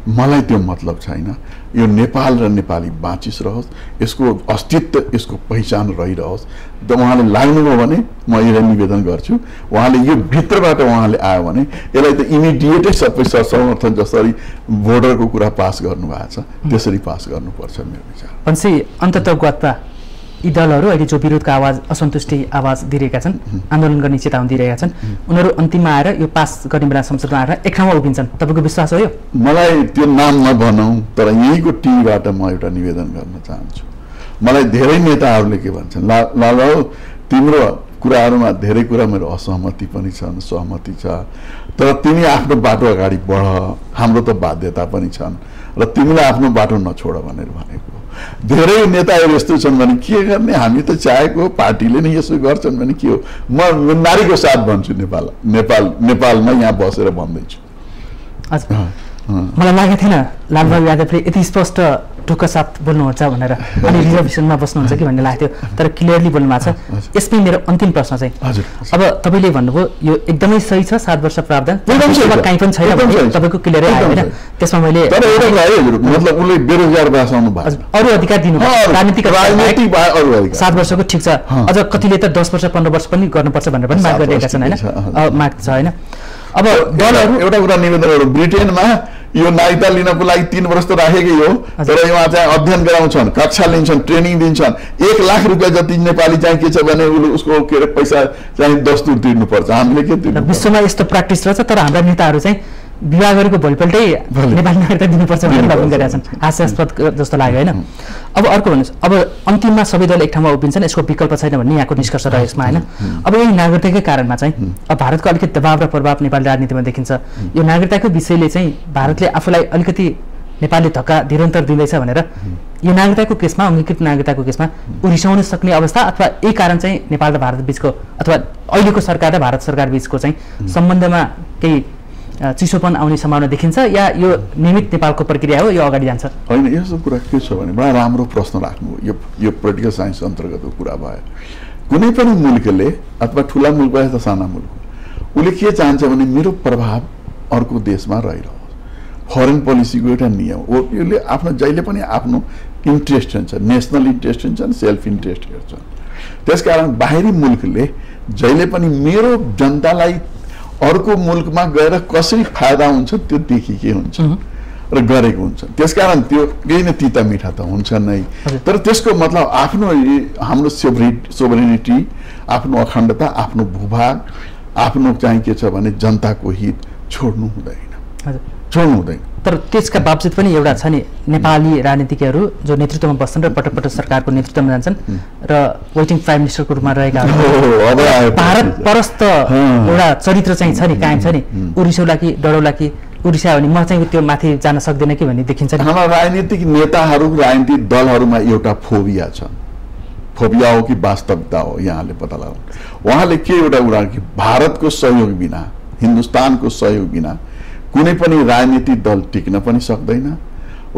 मलाई त्यो मतलब छैन। यो नेपाल र नेपाली बाँचिस रहोस्, यसको अस्तित्व, यसको पहिचान रहिरहोस्। उहाँले लाग्नुभयो भने म यसलाई निवेदन गर्छु, उहाँले यो भित्रबाट उहाँले आयो भने यसलाई त इमिडिएटै सबै समर्थन जसरी बोर्डरको कुरा पास गर्नुभएको छ त्यसरी पास गर्नुपर्छ मेरो विचार। भनेपछि अन्ततगतमा यी दलहरू अहिले जो विरोधको आवाज, असन्तुष्टि आवाज दिइरहेका छन्, आन्दोलन गर्ने चेतावनी दिइरहेका छन्, उनीहरू अन्तिममा आएर यो पास गर्ने बेला संसदमा आएर एक ठाउँमा उभिन्छन्, तपाईँको विश्वास हो यो? मलाई त्यो नाम नभनौँ, तर यहीँको टिभीबाट म एउटा निवेदन गर्न चाहन्छु। मलाई धेरै नेताहरूले के भन्छन्, लाल तिम्रो कुराहरूमा धेरै कुरा मेरो असहमति पनि छन्, सहमति छ, तर तिमी आफ्नो बाटो अगाडि बढ, हाम्रो त बाध्यता पनि छन् र तिमीले आफ्नो बाटो नछोड भनेर भनेको। धेरै नेताहरू यस्तो छन् भने के गर्ने, हामी त चाहेको पार्टीले नै यसो गर्छन् भने के हो। म नारीको साथ भन्छु, नेपालमा यहाँ बसेर भन्दैछु। मलाई लागेको थिएन लालबहादुर यादवले यति स्पष्ट ढुक्क साथ बोल्नुहुन्छ भनेर, अनि रिजर्भेसनमा बस्नुहुन्छ कि भन्ने लागेको थियो, तर क्लियरली बोल्नु भएको छ। यसमै मेरो अन्तिम प्रश्न चाहिँ, अब तपाईँले भन्नुभयो यो एकदमै सही छ 7 वर्ष प्रावधान, कहीँ पनि छैन भने तपाईँको क्लियरै आयो होइन। त्यसमा मैले मतलब उसले बेरोजगार बसाउनु भयो, अरू अधिकार दिनु, राजनीतिक 7 वर्षको ठिक छ, अझ कतिले त 10 वर्ष 15 वर्ष पनि गर्नुपर्छ भनेर पनि माग गरिरहेका छन् होइन, माग छ होइन। अब दलहरू एउटा कुरा निवेदनहरू, ब्रिटेनमा यो नागरिकता लिनको लागि 3 वर्ष त राखेकै हो, तर उहाँ चाहिँ अध्ययन गराउँछन्, कक्षा लिन्छन्, ट्रेनिङ दिन्छन्। 1 लाख रुपियाँ जति नेपाली चाहिँ के छ भने उसको के अरे पैसा चाहिँ दस्तुर तिर्नुपर्छ, हामीले के तिर्नु। विश्वमा यस्तो प्र्याक्टिस रहेछ, तर हाम्रा नेताहरू चाहिँ विवाह गरेको भोलिपल्टै नेपाली नागरिकता दिनुपर्छ भनेर लग्न गरेका छन्। हास्यास्पद जस्तो लाग्यो होइन। अब अर्को भन्नुहोस्, अब अन्तिममा सबै दल एक ठाउँमा उभिन्छन्, यसको विकल्प छैन भन्ने यहाँको निष्कर्ष रह्यो यसमा होइन। अब यही नागरिकताकै कारणमा चाहिँ अब भारतको अलिकति दबाव र प्रभाव नेपाली राजनीतिमा देखिन्छ। यो नागरिकताको विषयले चाहिँ भारतले आफूलाई अलिकति नेपालले धक्का निरन्तर दिँदैछ भनेर यो नागरिकताको केसमा, अङ्गीकृत नागरिकताको केसमा रिसाउन सक्ने अवस्था, अथवा यही कारण चाहिँ नेपाल र भारत बिचको अथवा अहिलेको सरकार र भारत सरकार बिचको चाहिँ सम्बन्धमा केही चिसोपन आउने सम्भावना देखिन्छ, या यो नियमित नेपालको प्रक्रिया हो, यो अगाडि जान्छ? होइन, यस्तो कुरा के छ भने बडा राम्रो प्रश्न राख्नु। यो पोलिटिकल साइन्स अन्तर्गतको कुरा भयो। कुनै पनि मुलुकले अथवा ठुला मुलुक भयो त साना मुलुक, उसले के चाहन्छ भने मेरो प्रभाव अर्को देशमा रहिरहोस्। फरेन पोलिसीको एउटा नियम हो, यसले आफ्नो जहिले पनि आफ्नो इन्ट्रेस्ट हुन्छ, नेसनल इन्ट्रेस्ट हुन्छ, सेल्फ इन्ट्रेस्ट हेर्छ। त्यसकारण बाहिरी मुलुकले जहिले पनि मेरो जनतालाई अर्को मुलुकमा गएर कसरी फाइदा हुन्छ त्यो देखिकै हुन्छ र गरेको हुन्छ। त्यसकारण त्यो केही न तिता मिठा त हुन्छ नै, तर त्यसको मतलब आफ्नो हाम्रो सोभरेनिटी, आफ्नो अखण्डता, आफ्नो भूभाग, आफ्नो चाहिँ के छ भने जनताको हित छोड्नु हुँदैन। तर त्यसका बावजुद पनि एउटा छ नि, नेपाली राजनीतिज्ञहरू जो नेतृत्वमा बस्छन् र पटक पटक सरकारको नेतृत्वमा जान्छन् र वेटिङ प्राइम मिनिस्टरको रूपमा रहेका भारत परस्त एउटा चरित्र चाहिँ छ नि, कायम छ नि, उरिसौला कि डरौला कि उरिसा भने म चाहिँ त्यो माथि जान सक्दैन कि भन्ने देखिन्छ। हाम्रा राजनीतिक नेताहरू, राजनीतिक दलहरूमा एउटा फोबिया छ। फोबिया हो कि वास्तविकता हो, यहाँले पत्ता लगाउनु। उहाँले के एउटा कुरा कि भारतको सहयोग बिना, हिन्दुस्तानको सहयोग बिना कुनै पनि राजनीतिक दल टिक्न पनि सक्दैन,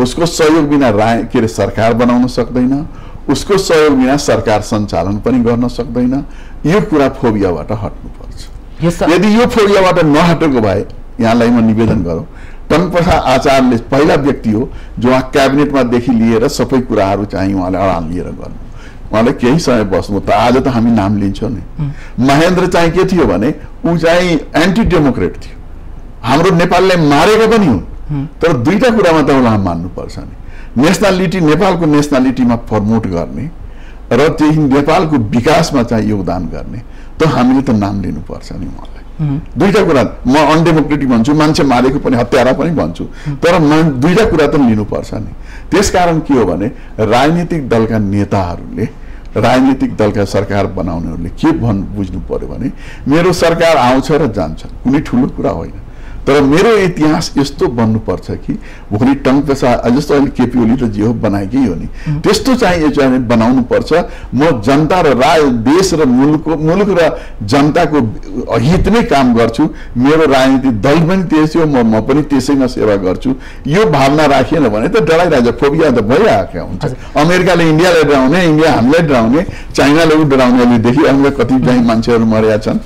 उसको सहयोग बिना के अरे सरकार बनाउन सक्दैन, उसको सहयोग बिना सरकार सञ्चालन पनि गर्न सक्दैन। यो कुरा फोबियाबाट हट्नुपर्छ। यदि यो फोबियाबाट नहटेको भए, यहाँलाई म निवेदन गरौँ, टङ्कप्रसाद आचार्यले पहिला व्यक्ति हो जो उहाँ क्याबिनेटमादेखि लिएर सबै कुराहरू चाहिँ उहाँले अडान लिएर गर्नु। उहाँले केही समय बस्नु त आज त हामी नाम लिन्छौँ नि। महेन्द्र चाहिँ के थियो भने ऊ चाहिँ एन्टी डेमोक्रेट थियो, हाम्रो नेपालले मारेको पनि हुन्, तर दुईटा कुरामा त उहाँलाई मान्नुपर्छ नि, नेसनालिटी नेपालको नेसनालिटीमा प्रमोट गर्ने र त्यही नेपालको विकासमा चाहिँ योगदान गर्ने, त हामीले त नाम लिनुपर्छ नि उहाँलाई। दुईटा कुरा म अनडेमोक्रेटिक भन्छु, मान्छे मारेको पनि हत्यारा पनि भन्छु, तर दुईटा कुरा त लिनुपर्छ नि। त्यसकारण के हो भने राजनीतिक दलका नेताहरूले, राजनीतिक दलका सरकार बनाउनेहरूले के बुझ्नु पर्यो भने मेरो सरकार आउँछ र जान्छ, कुनै ठुलो कुरा होइन, तर मेरो इतिहास यस्तो बन्नुपर्छ कि भोलि टङ्कसा जस्तो अहिले केपी ओली र जियो बनाएकै हो नि, त्यस्तो चाहिँ बनाउनु पर्छ। म जनता र देश र मुलुक र जनताको हित नै काम गर्छु, मेरो राजनीतिक दल पनि त्यसै हो, म पनि त्यसैमा सेवा गर्छु, यो भावना राखिएन भने त डराइरहेछ, फोबिया त भइरहेको हुन्छ। अमेरिकाले इन्डियालाई डराउने, इन्डिया हामीलाई डराउने, चाइनाले डराउने, अहिले देखिहाल्नु कति चाहिँ मान्छेहरू मरेका छन्,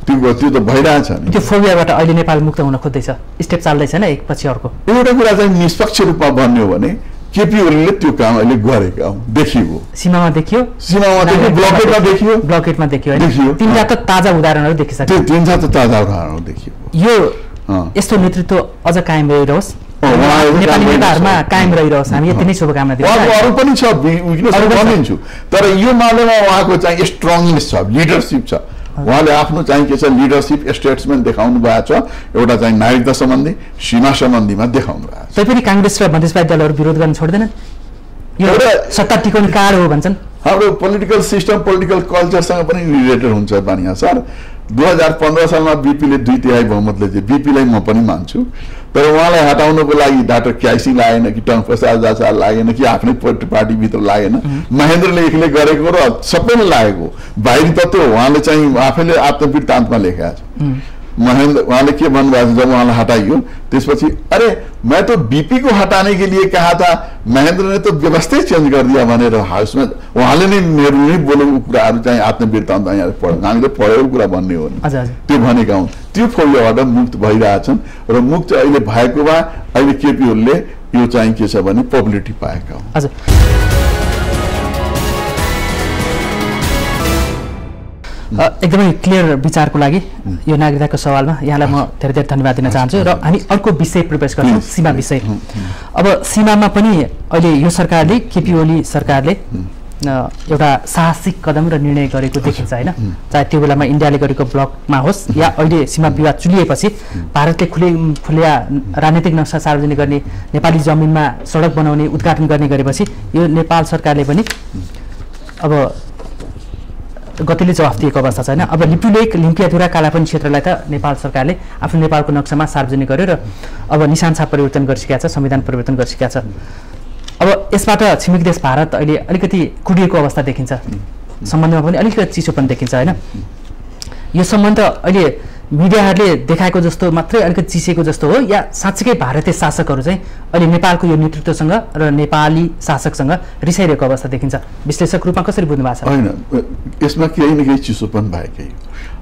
त्यो त भइरहेछ नि। त्यो फोबियाबाट अहिले नेपाल मुक्त हुन स्टेप चाल्दैछ न एकपछि अर्को। एउटा कुरा चाहिँ निष्पक्ष रूपमा भन्ने हो भने केपी ओलीले त्यो काम अहिले गरेका देखियो, सीमामा देखियो, ब्लकेटमा देखियो, ब्लकेटमा देखियो, तीनटा त ताजा उदाहरणहरू देखिसक्यो। त्यो तीनटा त ताजा उदाहरणहरू देखियो। यो यस्तो नेतृत्व अझ कायम रहिरहोस्, नेपाली नेताहरूमा कायम रहिरहोस्, हामी यति नै शुभकामना दिन्छौँ। अरू पनि छ भनिन्छु, तर यो मामलामा उहाँको चाहिँ स्ट्रङनेस छ, लिडरसिप छ, उहाँले आफ्नो चाहिँ के छ लिडरसिप स्टेट्समेन्ट देखाउनु भएको छ, एउटा चाहिँ नागरिकता सम्बन्धी सीमा सम्बन्धीमा देखाउनु भएको छ। तैपनि काङ्ग्रेस र मधेसवादी दलहरू विरोध गर्न छोड्दैनन्, यो सत्ता टिकाउने काड हो भन्छन्। हाम्रो पोलिटिकल सिस्टम पोलिटिकल कल्चरसँग पनि रिलेटेड हुन्छ बानिया सर। 2015 सालमा बीपीले 2/3 बहुमतले चाहिँ बीपीलाई म पनि मान्छु, तर उहाँलाई हटाउनको लागि डाक्टर क्यासी लागेन कि टङ्कप्रसाद आचार्य लागेन कि आफ्नै पार्टीभित्र लागेन, महेन्द्रले एक्लै गरेको र सबैले लागेको बाहिरी तत्त्व उहाँले चाहिँ आफैले आत्मवृत्तान्तमा लेखेका छ। महेंद्र उहाँले के भन्नुभएको छ, जब उहाँलाई हटाइयो त्यसपछि अरे मैं तो बीपी को हटाने के लिए कहा था, महेंद्र ने तो व्यवस्था चेंज कर दिया भनेर हाउसमा उहाँले नै मेरो नै बोलेको कुराहरू चाहिँ आत्मवृत्तान्त यहाँ पढ्नु, हामीले पढेको कुरा भन्ने हो नि, त्यो भनेका हुन्। त्यो फोबियाबाट मुक्त भइरहेछन् र मुक्त अहिले भएको भए अहिले केपी ओलीले यो चाहिँ के छ भने पपुलारिटी पाएका हुन्। एकदमै क्लियर विचारको लागि यो नागरिकताको सवालमा यहाँलाई म धेरै धेरै धन्यवाद दिन चाहन्छु। र हामी अर्को विषय प्रवेश गर्छौँ, सीमा विषय। अब सीमामा पनि अहिले यो सरकारले, केपी ओली सरकारले एउटा साहसिक कदम र निर्णय गरेको देखिन्छ होइन, चाहे त्यो बेलामा इन्डियाले गरेको ब्लकमा होस् या अहिले सीमा विवाद चुलिएपछि भारतले खुल्या राजनीतिक नक्सा सार्वजनिक गर्ने, नेपाली जमिनमा सडक बनाउने उद्घाटन गर्ने गरेपछि यो नेपाल सरकारले पनि अब गतिले जवाफ दिएको अवस्था छैन। अब लिपुलेक लिम्पियाधुरा कालापानी क्षेत्रलाई त नेपाल सरकारले आफ्नो नेपालको नक्सामा सार्वजनिक गर्यो र अब निशान छाप परिवर्तन गरिसकेका छ, संविधान परिवर्तन गरिसकेका छ। अब यसबाट छिमेकी देश भारत अहिले अलिकति कुडिएको अवस्था देखिन्छ, सम्बन्धमा पनि अलिकति चिसो पनि देखिन्छ होइन। यो सम्बन्ध अहिले मिडियाहरूले देखाएको जस्तो मात्रै अलिकति चिसेको जस्तो हो या साँच्चीकै भारतीय शासकहरू चाहिँ अहिले नेपालको यो नेतृत्वसँग र नेपाली शासकसँग रिसाइरहेको अवस्था देखिन्छ? विश्लेषक रूपमा कसरी बुझ्नु भएको छ? होइन, यसमा केही न केही चिसो पनि भएकै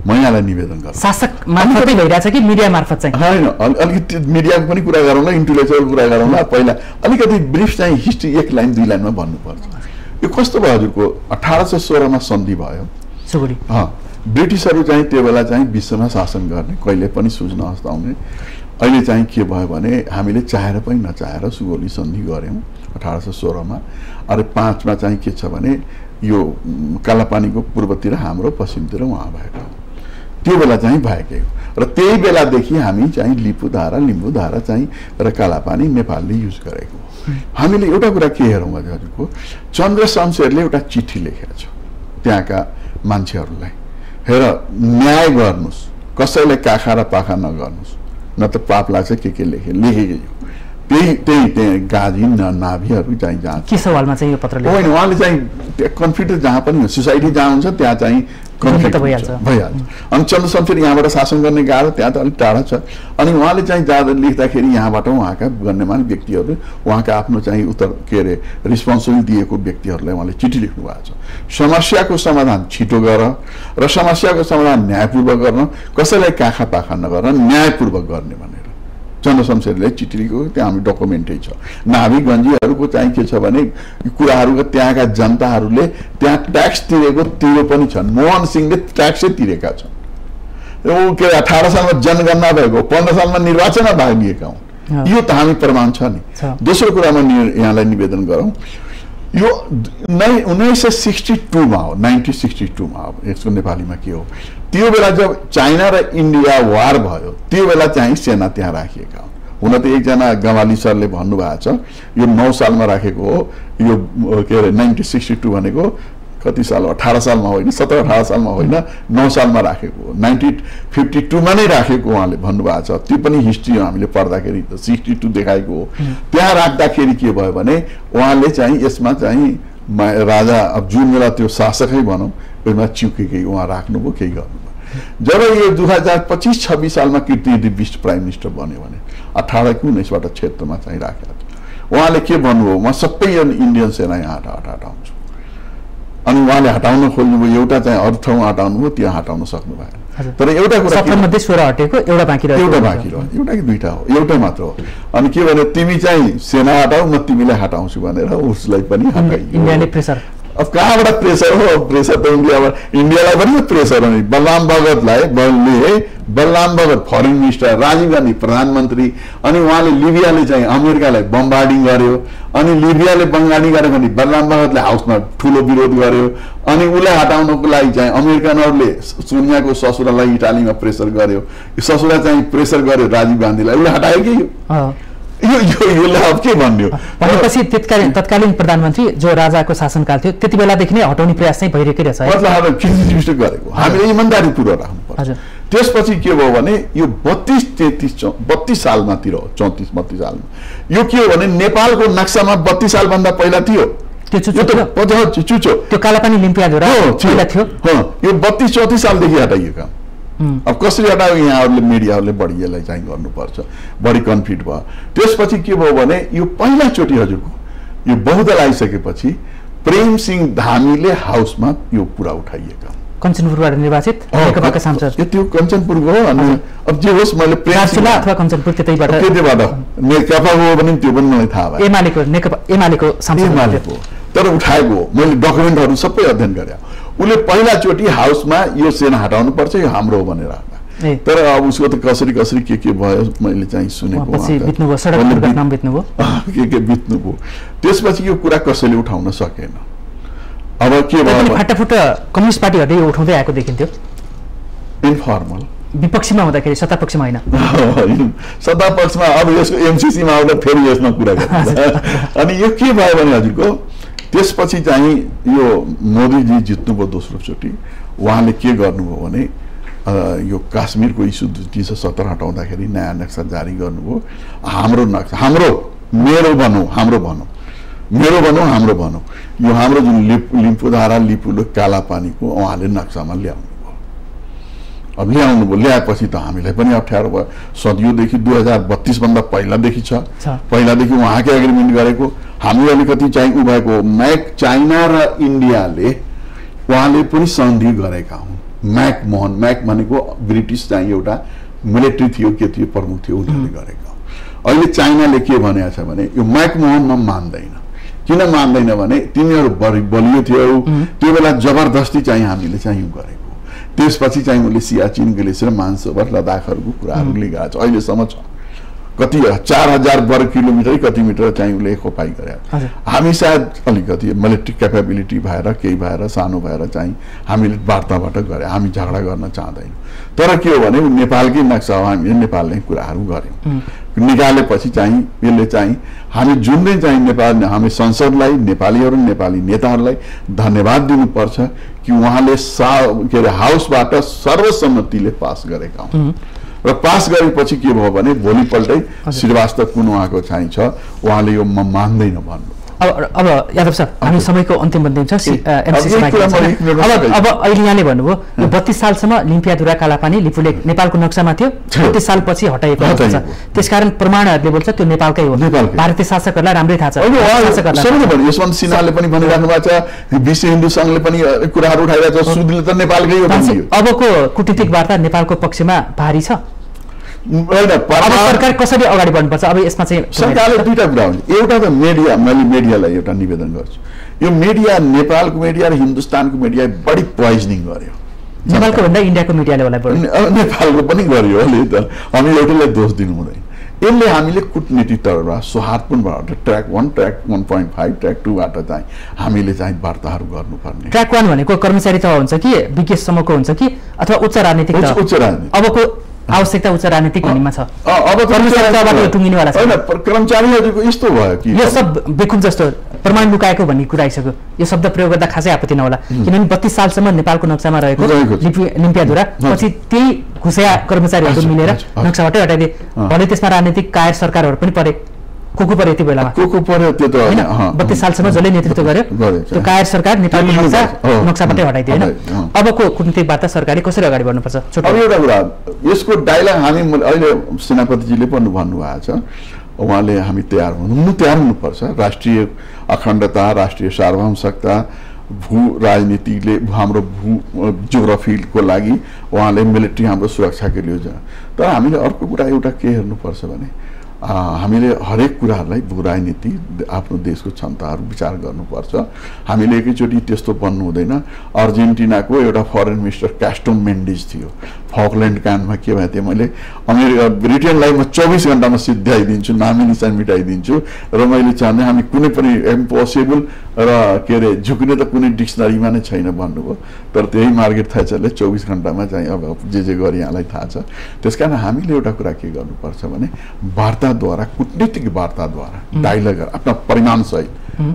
म यहाँलाई निवेदन गर्छु। शासक मार्फतै भइरहेछ कि मिडिया मार्फत चाहिँ? होइन, अलिकति मिडियाको पनि कुरा गरौँला, इन्टेलेक्चुअल कुरा गरौँला। पहिला अलिकति ब्रिफ चाहिँ हिस्ट्री 1 लाइन 2 लाइनमा भन्नुपर्छ। यो कस्तो भयो हजुरको 1816 मा सन्धि भयो सुगुडी। ब्रिटिसहरू चाहिँ त्यो बेला चाहिँ विश्वमा शासन गर्ने, कहिले पनि सुझ्न हस्ताउने। अहिले चाहिँ के भयो भने हामीले चाहेर पनि नचाहेर सुगौली सन्धि गऱ्यौँ 1816 मा। अरे 5 मा चाहिँ के छ भने यो कालापानीको पूर्वतिर हाम्रो पश्चिमतिर उहाँ भएको त्यो बेला चाहिँ भएकै हो र त्यही बेलादेखि हामी चाहिँ लिम्बुधारा चाहिँ र कालापानी नेपालले युज गरेको। हामीले एउटा कुरा के हेरौँ हजुरको, चन्द्र शमशेरले एउटा चिठी लेखेको छ त्यहाँका मान्छेहरूलाई, हेर न्याय गर्नुस्, कसैलाई काखा र पाखा नगर्नुस्, न त पाप लाग्छ के लेखेकै हो। त्यही गाजी नाभीहरू चाहिँ जहाँ के सवालमा चाहिँ यो पत्र होइन, उहाँले चाहिँ कन्फ्लिक्ट जहाँ पनि सोसाइटी जहाँ हुन्छ त्यहाँ चाहिँ कन्फ्लिक्ट भइहाल्छ। अनि चन्द्र शमशेर यहाँबाट शासन गर्ने गाह्रो, त्यहाँ त अलिक टाढा छ। अनि उहाँले चाहिँ जाँदा लेख्दाखेरि यहाँबाट उहाँका गण्यमान्य व्यक्तिहरू, उहाँका आफ्नो चाहिँ उत्तर के अरे रिस्पोन्सिबिलिटी दिएको व्यक्तिहरूलाई उहाँले चिठी लेख्नु भएको छ। समस्याको समाधान छिटो गर र समस्याको समाधान न्यायपूर्वक गर्न, कसैलाई काखा पाखा नगर, न्यायपूर्वक गर्ने भनेर चन्द्र शमशेरले चिठी लेखेको। त्यहाँ हामी डकुमेन्टै छ। नाभीगञ्जीहरूको चाहिँ के छ भने कुराहरूको त्यहाँका जनताहरूले त्यहाँ ट्याक्स तिरेको पनि छन्। मोहन सिंहले ट्याक्सै तिरेका छन्। के 18 सालमा जनगणना भएको, 15 सालमा निर्वाचनमा भाग लिएका हुन्। यो त हामी प्रमाण छ नि। दोस्रो कुरामा यहाँलाई निवेदन गरौँ, यो 1962 मा हो, 1962 मा हो। यसको नेपालीमा के हो, त्यो बेला जब चाइना र इन्डिया वार भयो त्यो बेला चाहिँ सेना त्यहाँ राखिएका हुन्। हुन त एकजना गवाली सरले भन्नुभएको छ यो 9 सालमा राखेको हो, यो के अरे 1962 भनेको कति साल, 18 सालमा होइन, 17-18 सालमा होइन, 9 सालमा राखेको हो, 1952 मा नै राखेको उहाँले भन्नुभएको छ। त्यो पनि हिस्ट्री हामीले पढ्दाखेरि त 62 देखाएको हो। त्यहाँ राख्दाखेरि के भयो भने उहाँले चाहिँ यसमा चाहिँ राजा, अब जुन बेला त्यो शासकै भनौँ, यसमा चिउकेकै उहाँ राख्नुभयो, केही गर्नुभयो। जब यो 2025-26 सालमा कीर्तिजी विष्ट प्राइम मिनिस्टर बन्यो भने 18 कि 19बाट क्षेत्रमा चाहिँ राखेको थियो। उहाँले के भन्नुभयो, म सबै इन्डियन सेना यहाँ हटाउँछु। अनि उहाँले हटाउन खोल्नुभयो, एउटा चाहिँ अरू ठाउँ हटाउनु भयो, त्यहाँ हटाउन सक्नु भएन। तर एउटा कुरा 16 हटेको, एउटा बाँकी रह्यो, एउटा कि दुईटा हो, एउटा मात्र हो। अनि के भने तिमी चाहिँ सेना हटाऊ, म तिमीलाई हटाउँछु भनेर उसलाई पनि हटाइयो। इन्डियाले प्रेसर, अब कहाँबाट प्रेसर हो, प्रेसर त इन्डियालाई पनि प्रेसर हो नि। बलराम भगत फरेन मिनिस्टर, राजीव गान्धी प्रधानमन्त्री, अनि उहाँले लिबियाले चाहिँ अमेरिकालाई बम्बार्डिङ गर्यो, अनि लिबियाले बम्बार्डिङ गर्यो भने बलराम भगतले हाउसमा ठुलो विरोध गर्यो, अनि उसलाई हटाउनको लागि चाहिँ अमेरिकनहरूले सोनियाको ससुरालाई इटालीमा प्रेसर गर्यो, ससुरा चाहिँ प्रेसर गर्यो राजीव गान्धीलाई, उसले हटायो कि यो अब के भन्यो भनेपछि तत्कालीन प्रधानमन्त्री जो राजाको शासनकाल थियो त्यति बेलादेखि नै हटाउने प्रयास चाहिँ भइरहेकै रहेछ। मतलब कीर्तिजी गरेको हामीले इमानदारी पूर्वक राख्नुपर्छ। त्यसपछि के भयो भने यो 32 सालमातिर हो, 34-32 सालमा यो के हो भने नेपालको नक्सामा 32 सालभन्दा पहिला थियो चुचो, त्यो कालापानी लिम्पियाद्वारा पहिला थियो। यो 32-34 सालदेखि हटाइयो। अब कसरी हटायो, यहाँहरूले मिडियाहरूले बढी यसलाई चाहिँ गर्नुपर्छ, बढी कन्फ्लिक्ट भयो। त्यसपछि के भयो भने यो पहिलाचोटि हजुरको यो बहुदल आइसकेपछि प्रेम सिंह धामीले हाउसमा यो पुरा उठाइएका, कञ्चनपुरबाट निर्वाचित नेकपाका सांसद, त्यो कञ्चनपुरको हो। अनि अब जे होस्, मैले प्रेमसिंह अथवा कञ्चनपुर त्यतैबाट नेकपा हो भने त्यो पनि मलाई थाहा भयो, एमालेको सांसद तर उठाएको हो। मैले डकुमेन्टहरू सबै अध्ययन गरेँ। उसले पहिलाचोटि हाउसमा यो सेना हटाउनु पर्छ, यो हाम्रो हो भनेर राख्दा, तर अब उसको त कसरी के भयो मैले चाहिँ सुनेको, के बित्नुभयो। त्यसपछि यो कुरा कसैले उठाउन सकेन। अब के भयो, फाटाफुट कम्युनिस्ट पार्टीहरूले यो उठाउँदै आएको देखिन्थ्यो, इन्फर्मल विपक्षमा हुँदाखेरि, सत्तापक्षमा होइन, सत्तापक्षमा। अब यसको एमसीसीमा आउँदा फेरि यसमा कुरा गर्छ। अनि यो के भयो भने हजुरको त्यसपछि चाहिँ यो मोदीजी जित्नुभयो दोस्रोचोटि। उहाँले के गर्नुभयो भने यो काश्मीरको इस्यु 2017 हटाउँदाखेरि नयाँ नक्सा जारी गर्नुभयो। हाम्रो नक्सा, मेरो भनौँ, यो हाम्रो जुन लिम्फूधारा लिपुलो कालापानीको उहाँले नक्सामा ल्याउनुभयो। अब ल्याएपछि त हामीलाई पनि अप्ठ्यारो भयो। सदियोदेखि 2032 भन्दा पहिलादेखि छ, पहिलादेखि उहाँकै एग्रिमेन्ट गरेको। हामी अलिकति चाहिँ उ भएको चाइना र इन्डियाले उहाँले पनि सन्धि गरेका हुन्। म्याक भनेको ब्रिटिस चाहिँ एउटा मिलिट्री थियो, के थियो, प्रमुख थियो, उनीहरूले गरेका। अहिले चाइनाले के भनेको छ भने यो म्याकमोहनमा मान्दैन। किन मान्दैन भने तिनीहरू बलियो थियो, त्यो बेला जबरदस्ती चाहिँ हामीले चाहिँ गरेको। त्यसपछि चाहिँ उसले सियाचिन ग्लेसियर, मानसरोवर, लद्दाखहरूको कुराहरू लिएको छ। अहिलेसम्म छ कति 4000 वर्ग किलोमिटर कति मिटर चाहिँ उसले खोपाई गरे। हामी सायद अलिकति मिलिट्री क्यापेबिलिटी भएर केही भएर सानो भएर चाहिँ हामीले वार्ताबाट गरे, हामी झगडा गर्न चाहँदैनौँ। तर के हो भने नेपालकै नक्सा हो, हामीले नेपालले कुराहरू गऱ्यौँ। निकालेपछि चाहिँ यसले चाहिँ हामी जुन दिन चाहिँ नेपाल, हामी संसदलाई, नेपालीहरू, नेपाली नेताहरूलाई धन्यवाद दिनुपर्छ कि उहाँले के अरे हाउसबाट सर्वसम्मतिले पास गरेका हुन्। र पास गरेपछि के भयो भने भोलिपल्टै श्रीवास्तव कुन उहाँको चाहिँ छ, उहाँले यो म मान्दैन भन्नु। अब यादव सर, हामी समयको अन्तिम बन्दिन्छ। अब अहिले यहाँले भन्नुभयो यो 32 सालसम्म लिम्पियाधुरा कालापानी लिपुले नेपालको नक्सामा थियो, 32 सालपछि हटाइएको हुन्छ। त्यसकारण प्रमाणहरूले बोल्छ त्यो नेपालकै हो। भारतीय शासकहरूलाई राम्रै थाहा छ। यशवन्त सिन्हाले पनि भनिराख्नु भएको छ, विश्व हिन्दू सङ्घले पनि कुराहरू उठाइरहेको छ, सुदले त नेपालकै हो। अबको कूटनीतिक वार्ता नेपालको पक्षमा भारी छ। सरकार कसरी अगाडि बढ्नुपर्छ अब यसमा चाहिँ? सरकारले दुईटा कुरा हुन्छ। एउटा त मिडिया, मैले मिडियालाई एउटा निवेदन गर्छु, यो मिडिया, नेपालको मिडिया र हिन्दुस्तानको मिडिया बढी पोइजनिङ गर्यो। नेपालको भन्दा इन्डियाको मिडियाले होला, नेपालको पनि गर्यो। अहिले त हामी एउटैलाई दोष दिनु हुँदैन। यसले हामीले कूटनीति तर्फबाट सौहार्दपूर्णबाट ट्र्याक 1 ट्र्याक 1.5 ट्र्याक 2 बाट चाहिँ हामीले चाहिँ वार्ताहरू गर्नुपर्ने। ट्र्याक 1 भनेको कर्मचारी तह हुन्छ कि विकेससम्मको हुन्छ कि अथवा उच्च राजनीतिक तह? उच्च राजनीतिक। अबको आवश्यकता उच्च राजनीतिक भनिमा छ। अब कर्मचारी तहबाट टुङ्गिनेवाला छ। हैन, कर्मचारीहरूको यस्तो भयो कि यो सब बेकुब जस्तो प्रमाण लुकाएको भन्ने कुरा आइसक्यो। यो शब्द प्रयोग गर्दा खासै आपत्ति नहोला, किनभने 32 सालसम्म नेपालको नक्सामा रहेको लिम्पियाधुरा पछि त्यही घुसिया कर्मचारीहरू मिलेर नक्साबाटै हटाइदिए। भले त्यसमा राजनीतिक कायर सरकारहरू पनि परे, को परे यति बेलामा? को पर्यो त्यो त हैन। 32 सालसम्म जसले नेतृत्व गर्यो त्यो कायर सरकार नेपालको नक्साबाटै हटाइदियो हैन। अबको कूटनीतिक वार्ता सरकारले कसरी अगाडि बढ्नुपर्छ? अब एउटा कुरा, यसको डायलग हामी अहिले सेनापतिजीले पनि भन्नुभएको छ, उहाँले हामी तयार हुनुपर्छ। राष्ट्रिय अखण्डता, राष्ट्रिय सार्वभौमशक्ता, भू राजनीतिले हाम्रो भू जियोग्राफीको लागि उहाँले मिलिट्री हाम्रो सुरक्षाको योजना। तर हामीले अर्को कुरा एउटा के हेर्नुपर्छ भने हामीले हरेक कुराहरूलाई भू राजनीति आफ्नो देशको क्षमताहरू विचार गर्नुपर्छ। हामीले एकैचोटि त्यस्तो बन्नु हुँदैन। अर्जेन्टिनाको एउटा फरेन मिनिस्टर क्यास्टो मेन्डिज थियो, फकल्यान्ड काण्डमा के भयो थियो, मैले ब्रिटेनलाई म 24 घण्टामा सिद्ध्याइदिन्छु, नामी निशान मिटाइदिन्छु र मैले चाहने हामी कुनै पनि इम्पोसिबल र के अरे झुक्ने त कुनै डिक्सनरीमा नै छैन भन्नुभयो। तर त्यही मार्गरेट थ्याचरले 24 घण्टामा चाहिँ अब जे गरे यहाँलाई थाहा छ। त्यसकारण हामीले एउटा कुरा के गर्नुपर्छ भने वार्ताद्वारा, कूटनीतिक वार्ताद्वारा डायलग आफ्ना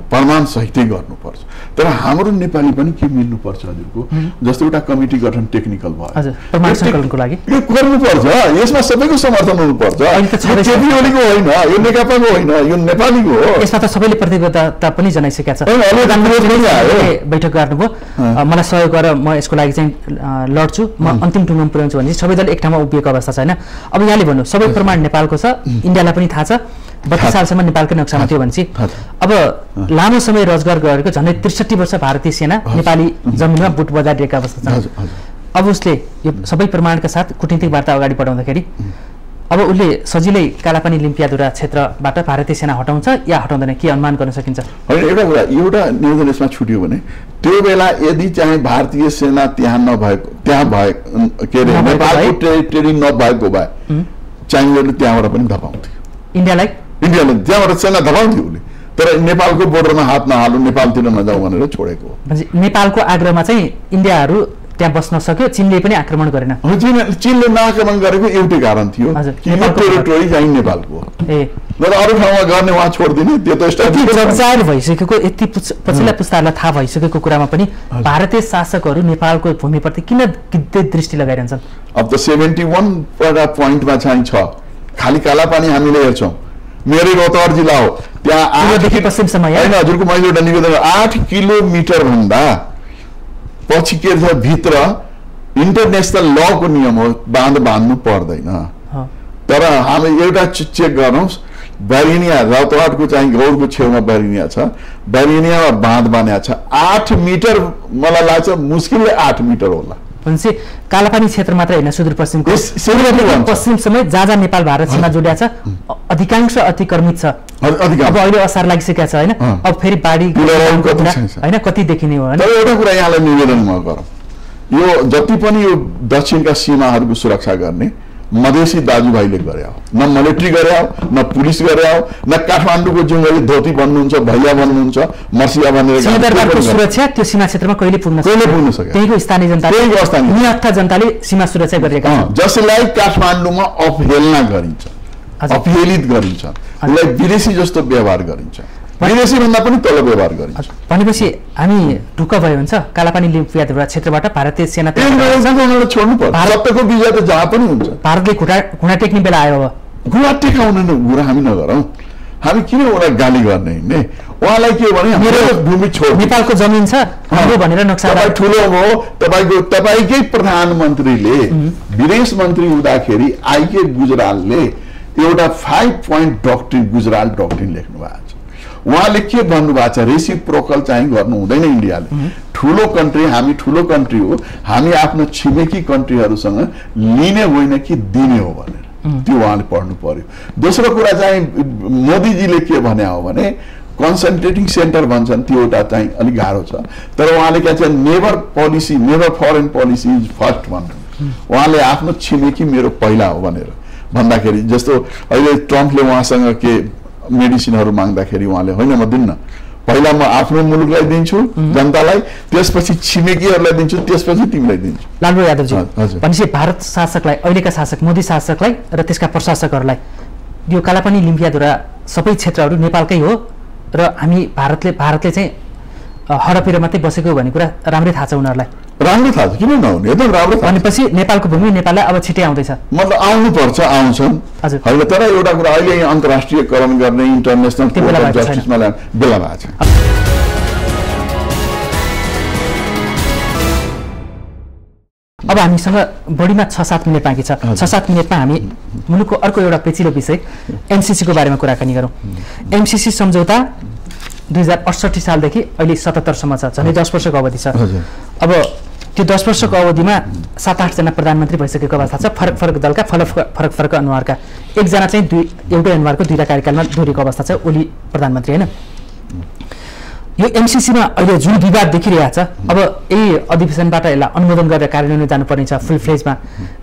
प्रमाणसहितै गर्नुपर्छ। तर हाम्रो नेपाली पनि के मिल्नुपर्छ हजुरको, जस्तो एउटा कमिटी गठन टेक्निकल भयो, प्रमाण सङ्कलनको लागि यो गर्नुपर्छ। यसमा सबैको समर्थन हुनुपर्छ। केपीओलीको होइन, यो नेकपाको होइन, यो नेपालीको हो। यसमा त सबैले प्रतिबद्धता पनि जनाइसकेका छ। बैठक गर्नुभयो, मलाई सहयोग गर, म यसको लागि चाहिँ लड्छु, म अन्तिम टुङ्गोमा पुर्याउँछु भने सबै दल एक ठाउँमा उभिएको अवस्था छैन। अब यहाँले भन्नु सबै प्रमाण नेपालको छ, इन्डियालाई पनि थाहा छ, 32 सालसम्म नेपालकै नक्सामा थियो भनेपछि अब लामो समय रोजगार गरेको झन्डै 63 वर्ष भारतीय सेना नेपाली जमिनमा बुट बजारिरहेका अवस्था छ। अब उसले यो सबै प्रमाणका साथ कूटनीतिक वार्ता अगाडि बढाउँदाखेरि अब उसले सजिलै कालापानी लिम्पियाधुरा क्षेत्रबाट भारतीय सेना हटाउँछ या हटाउँदैन, के अनुमान गर्न सकिन्छ? एउटा कुरा, एउटा निवेदन यसमा छुट्यो भने त्यो बेला यदि चाहिँ भारतीय सेना त्यहाँ नभएको, त्यहाँ भए के अरे नेपालको टेरिटरी नभएको भए चाइनाले त्यहाँबाट पनि धपाउँथ्यो इन्डियाले त्यहाँबाट सेना धपाउँथ्यो उसले। तर नेपालको बोर्डरमा हात नहालौँ, नेपालतिर नजाउँ भनेर छोडेको। नेपालको आग्रहमा चाहिँ इन्डियाहरू त्यहाँ बस्न सक्यो, चीनले पनि आक्रमण गरेन। चीनले नआक्रमण गरेको एउटै कारण थियो कि यो टेरिटोरी चाहिँ नेपालको, तर अरू ठाउँमा गर्ने उहाँ छोड्दिने। त्यो त जगजाहेर भइसकेको, यति पछिल्ला पुस्ताहरूलाई थाहा भइसकेको कुरामा पनि भारतीय शासकहरू नेपालको भूमिप्रति किन गिद्धे दृष्टि लगाइरहन्छन्? अब त 71 पोइन्टमा चाहिँ छ, खाली कालापानी हामीले हेर्छौँ। मेरै रौतहट जिल्ला हो, त्यहाँ 8 देखि पश्चिमसम्म होइन हजुरको मैले एउटा निवेदन 8 किलोमिटर भन्दा पछि के छ भित्र इन्टरनेसनल लको नियम हो, बाँध बाँध्नु पर्दैन। तर हामी एउटा चेक गरौँ, बैरिनिया रौतहटको चाहिँ गौरको छेउमा बैरिनिया छ, बैरिनियामा बाँध बाँधेको छ 8 मिटर, मलाई लाग्छ मुस्किलले 8 मिटर होला। भनेपछि कालापानी क्षेत्र मात्र होइन, सुदूरपश्चिमको पश्चिमसम्मै जहाँ जहाँ नेपाल भारत सीमा जोडिया छ अधिकांश अतिक्रमित छ। अब अहिले असार लागिसकेको छ होइन, अब फेरि बाढी होइन कति देखिने हो। एउटा कुरा यहाँलाई निवेदन म गरौँ, यो जति पनि यो दक्षिणका सीमाहरूको सुरक्षा गर्ने मधेसी दाजुभाइले गरे हो, न मिलिट्री गरे हो, न पुलिस गरे हो, न काठमाडौँको जुन धोती भन्नुहुन्छ, भैया भन्नुहुन्छ, मर्सिया भनेर सुरक्षा त्यो सीमा क्षेत्रमा कहिले पुग्न सक्यो? त्यहीको स्थानीय जनताले सीमा सुरक्षा गरिरहेका छन्, जसलाई काठमाडौँमा अपहेलना गरिन्छ, अपहेलित गरिन्छ, उसलाई विदेशी जस्तो व्यवहार गरिन्छ, विदेशी भन्दा पनि तल व्यवहार गरिन्छ। भनेपछि हामी ढुक्क भयो हुन्छ कालापानी लिम्पियाधुरा क्षेत्रबाट भारतीय सेना छोड्नु पर्छ। भारतको विजय त जहाँ पनि हुन्छ। भारतले घुँडा टेक्ने बेला आयो, घुँडा टेकाउने कुरा हामी नगरौँ, हामी किन उनीलाई गाली गर्ने हिँड्ने? उहाँलाई के भने मेरो भूमि छोड, नेपालको जमिन छ भनेर नक्सा ठुलो हो। तपाईँकै प्रधानमन्त्रीले विदेश मन्त्री हुँदाखेरि आइके गुजरालले एउटा 5 पोइन्ट डक्ट्रिन, गुजराल डक्ट्रिन लेख्नु भएको छ। उहाँले के भन्नुभएको छ, रेसिप्रोकल चाहिँ गर्नु हुँदैन इन्डियाले। ठुलो कन्ट्री, हामी ठुलो कन्ट्री हो, हामी आफ्नो छिमेकी कन्ट्रीहरूसँग लिने होइन कि दिने हो भनेर त्यो उहाँले पढ्नु पर्यो। दोस्रो कुरा चाहिँ मोदीजीले के भने हो भने कन्सन्ट्रेटिङ सेन्टर भन्छन्, त्यो एउटा चाहिँ अलिक गाह्रो छ। तर उहाँले के भन्छ, never policy, never foreign policy is first भन्नु। उहाँले आफ्नो छिमेकी मेरो पहिला हो भनेर भन्दाखेरि जस्तो अहिले ट्रम्पले उहाँसँग के मेडिसिनहरू माग्दाखेरि उहाँले होइन म दिन्न, पहिला म आफ्नो मुलुकलाई दिन्छु जनतालाई, त्यसपछि छिमेकीहरूलाई दिन्छु, त्यसपछि तिमीलाई दिन्छु। लालबहादुर यादवजी, भनेपछि भारत शासकलाई, अहिलेका शासक मोदी शासकलाई र त्यसका प्रशासकहरूलाई यो कालापानी लिम्पियाद्वारा सबै क्षेत्रहरू नेपालकै हो र भारतले चाहिँ हडपेर मात्रै बसेको भन्ने कुरा राम्रै थाहा छ उनीहरूलाई? राम्रो थाहा छ, किन नहुने, एकदम राम्रो थाहा। भनेपछि नेपालको भूमि नेपाललाई अब छिटै आउँदैछ, मतलब आउनुपर्छ, आउँछन् होइन। तर एउटा कुरा अहिले यहाँ अन्तर्राष्ट्रियकरण गर्ने इन्टरनेसनल कोर्ट अफ जस्टिसमा बेला भएको छ। अब हामीसँग बढीमा 6-7 मिनट बाँकी छ। 6-7 मिनटमा हामी मुलुकको अर्को एउटा पेचिलो विषय एमसीसीको बारेमा कुराकानी गरौँ। एमसीसी सम्झौता 2068 सालदेखि अहिले 77सम्म छ, झन्डै 10 वर्षको अवधि छ। अब त्यो 10 वर्षको अवधिमा 7-8 जना प्रधानमन्त्री भइसकेको अवस्था छ, फरक फरक दलका फरक फरक अनुहारका। एकजना चाहिँ एउटै अनुहारको दुईटा कार्यकालमा दोहोरेको अवस्था छ, ओली प्रधानमन्त्री होइन। यो एमसीसीमा अहिले जुन विवाद देखिरहेको छ, अब यही अधिवेशनबाट यसलाई अनुमोदन गरेर कार्यान्वयन जानुपर्ने छ फुल फ्लेजमा।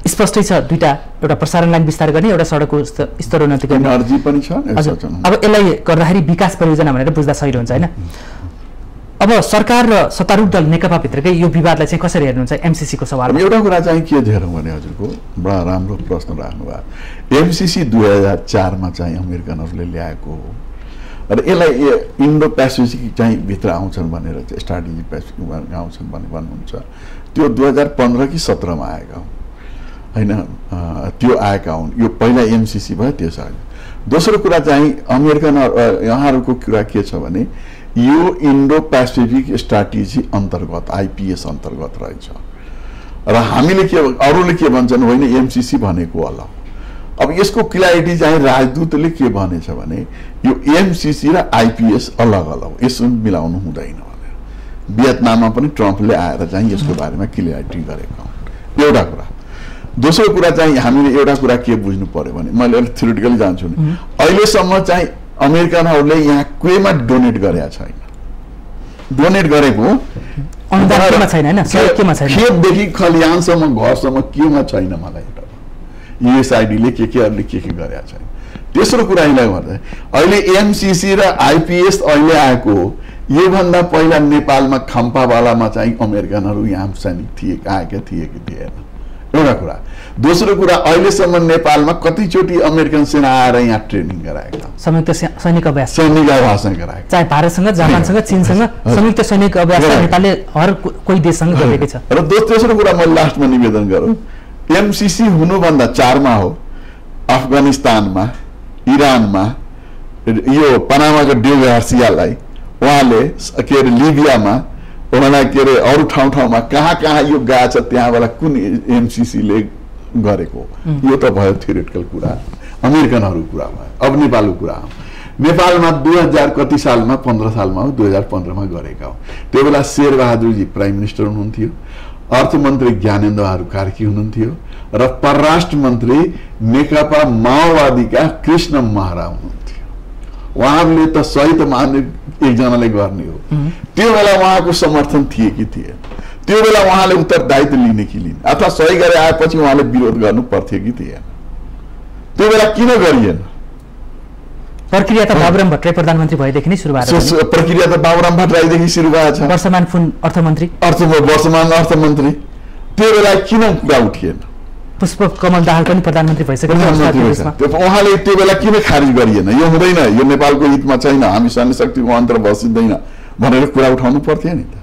स्पष्टै छ दुईटा, एउटा प्रसारण लाइन विस्तार गर्ने, एउटा सडकको स्तरोन्नति गर्ने। एनर्जी पनि छ। अब यसलाई गर्दाखेरि विकास परियोजना भनेर बुझ्दा सही हुन्छ होइन। अब सरकार र सत्तारूढ दल नेकपा भित्रकै यो विवादलाई चाहिँ कसरी हेर्नुहुन्छ एमसीसीको सवालमा? एउटा कुरा चाहिँ के हेरौँ भने हजुरको बडा राम्रो प्रश्न राख्नुभयो। एमसीसी 2004 मा चाहिँ अमेरिकनहरूले ल्याएको हो र यसलाई इन्डो पेसिफिक चाहिँ भित्र आउँछन् भनेर चाहिँ स्ट्राटेजी पेसिफिकमा आउँछन् भनेर भन्नुहुन्छ। त्यो 2015 कि 17 मा आएका हुन् होइन, त्यो आएका हुन्। यो पहिला एमसीसी भयो, त्यस अघि। दोस्रो कुरा चाहिँ अमेरिकन यहाँहरूको कुरा के छ भने यो इन्डो पेसिफिक स्ट्राटेजी अन्तर्गत आइपिएस अन्तर्गत रहेछ र हामीले के अरूले के भन्छन् होइन एमसीसी भनेको अलग। अब यसको क्ल्यारिटी चाहिँ राजदूतले के भनेछ भने यो एमसीसी र आइपिएस अलग अलग, यसो मिलाउनु हुँदैन भनेर भियतनाममा पनि ट्रम्पले आएर चाहिँ यसको बारेमा क्ल्यारिटी गरेका हुन्। एउटा कुरा। दोस्रो कुरा चाहिँ हामीले एउटा कुरा के बुझ्नु पर्यो भने मैले अलिक थ्योरिटिकली जान्छु नि, अहिलेसम्म चाहिँ अमेरिकनहरूले यहाँ केमा डोनेट गरेका छैन। डोनेट गरेको खेतदेखि खलिहानसम्म घरसम्म केमा छैन मलाई युएसआइडीले केहरूले के गरेका छैन। तेस्रो कुरा यसलाई भन्दा अहिले एमसीसी र आइपिएस अहिले आएको हो, योभन्दा पहिला नेपालमा खम्पावालामा चाहिँ अमेरिकनहरू यहाँ सैनिक थिए, आएका थिए कि थिएन, एउटा कुरा। दोस्रो कुरा अहिलेसम्म नेपालमा कतिचोटि अमेरिकन सेना आएर यहाँ ट्रेनिङ गराएका, संयुक्त सैनिक अभ्यास गराएका, चाहे भारतसँग, जापानसँग, चीनसँग संयुक्त सैनिक अभ्यास नेपालले हर कोही देशसँग गरेकै छ। र तेस्रो कुरा मैले लास्टमा निवेदन गरौँ, एमसीसी हुनुभन्दा 4 मा हो अफगानिस्तानमा, इरानमा, यो पनामाको ड्यू गार्सियालाई उहाँले के अरे लिबियामा, उहाँलाई के अरे अरू ठाउँमा कहाँ यो गएको छ, त्यहाँबाट कुन एमसीसीले गरेको, यो त भयो थ्योरिटिकल कुरा, अमेरिकनहरू कुरा भयो। अब नेपालको कुरा हो, नेपालमा 2000 कति सालमा 15 सालमा हो 2015 मा गरेका हो। त्यो बेला शेरबहादुरजी प्राइम मिनिस्टर हुनुहुन्थ्यो, अर्थमन्त्री ज्ञानेन्द्र कार्की हुनुहुन्थ्यो र परराष्ट्र मन्त्री नेकपा माओवादीका कृष्ण महरा हुनुहुन्थ्यो। उहाँहरूले त सही त मान्ने एकजनाले गर्ने हो। त्यो बेला उहाँको समर्थन थिए कि थिएन, त्यो बेला उहाँले उत्तरदायित्व लिने कि लिने, अथवा सही गरे आएपछि उहाँले विरोध गर्नु पर्थ्यो कि थिएन, त्यो बेला किन गरिएन? प्रक्रिया त बाबुराम भट्टराई प्रधानमन्त्री भएदेखि नै सुरु भएको छ। प्रक्रिया त बाबुराम भट्टराईदेखि सुरु भएको छ। वर्तमान अर्थमन्त्री त्यो बेला किन कुरा उठिएन? पुष्प कमल दाहाल पनि प्रधानमन्त्री भइसकेको उहाँले त्यो बेला किन खारिज गरिएन? यो हुँदैन, यो नेपालको हितमा छैन, हामी सैन्य शक्तिको अन्तर बसिँदैन भनेर कुरा उठाउनु पर्थ्यो नि त,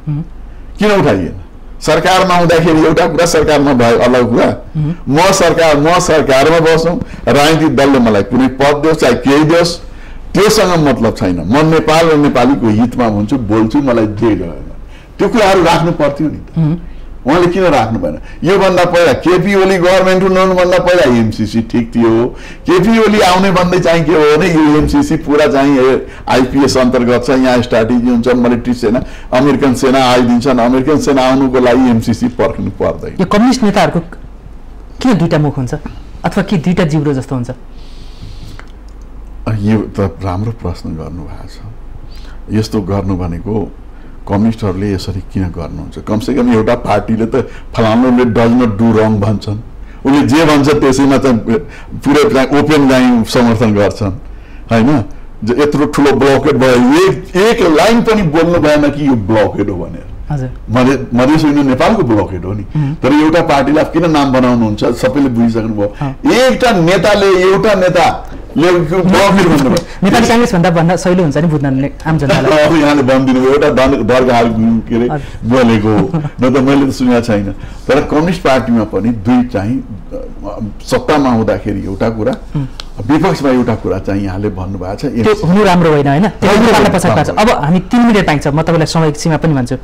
किन उठाइएन? सरकारमा हुँदाखेरि एउटा कुरा, सरकारमा भयो अलग कुरा। म सरकारमा बसौँ, राजनीतिक दलले मलाई कुनै पद दियोस् चाहे केही दियोस्, त्योसँग मतलब छैन। म नेपाल र नेपालीको हितमा हुन्छु, बोल्छु, मलाई जे गएन त्यो कुराहरू राख्नु पर्थ्यो नि त। उहाँले किन राख्नु भएन? योभन्दा पहिला केपी ओली गभर्मेन्ट हुनुभन्दा पहिला एमसीसी ठिक थियो। केपी ओली आउने भन्दै चाहिँ के हो भने यो एमसीसी पुरा चाहिँ आइपिएस अन्तर्गत छ, यहाँ स्ट्राटेजी हुन्छ, मिलिट्री सेना, अमेरिकन सेना आइदिन्छन्, अमेरिकन सेना आउनुको लागि एमसीसी पर्खनु पर्दैन। यो कम्युनिस्ट नेताहरूको किन दुईटा मुख हुन्छ अथवा के दुईटा जिब्रो जस्तो हुन्छ? यो त राम्रो प्रश्न गर्नुभएको छ। यस्तो गर्नु भनेको कम्युनिस्टहरूले यसरी किन गर्नुहुन्छ? कमसेकम एउटा पार्टीले त फलानुले डज नट डु रङ भन्छन्, उसले जे भन्छ त्यसैमा चाहिँ पुरै चाहिँ ओपन चाहिँ समर्थन गर्छन् हैन। यत्रो ठुलो ब्लकेट भयो, एक लाइन पनि बोल्नु भएन कि यो ब्लकेट हो भनेर। मधेस होइन, नेपालको ब्लकेट हो नि। तर एउटा पार्टीलाई किन नाम बनाउनुहुन्छ सबैले बुझिसक्नु भयो। एउटा नेताले नेपाली कांग्रेस भन्दा सजिलो हुन्छ नि बुझ्न आम जनतालाई। यहाँले भनिदिनु भयो एउटा दरगाह के अरे बोलेको, न त मैले त सुनेको छैन। तर कम्युनिस्ट पार्टीमा पनि दुई चाहिँ सत्तामा हुँदाखेरि एउटा कुरा, विपक्षमा एउटा कुरा चाहिँ यहाँले भन्नुभएको छ, त्यो हुनु राम्रो होइन हैन। त्यो पछाडि पार्छ। अब हामी 3 मिनेट पाइन्छ, म तपाईँलाई समय सीमा पनि भन्छु।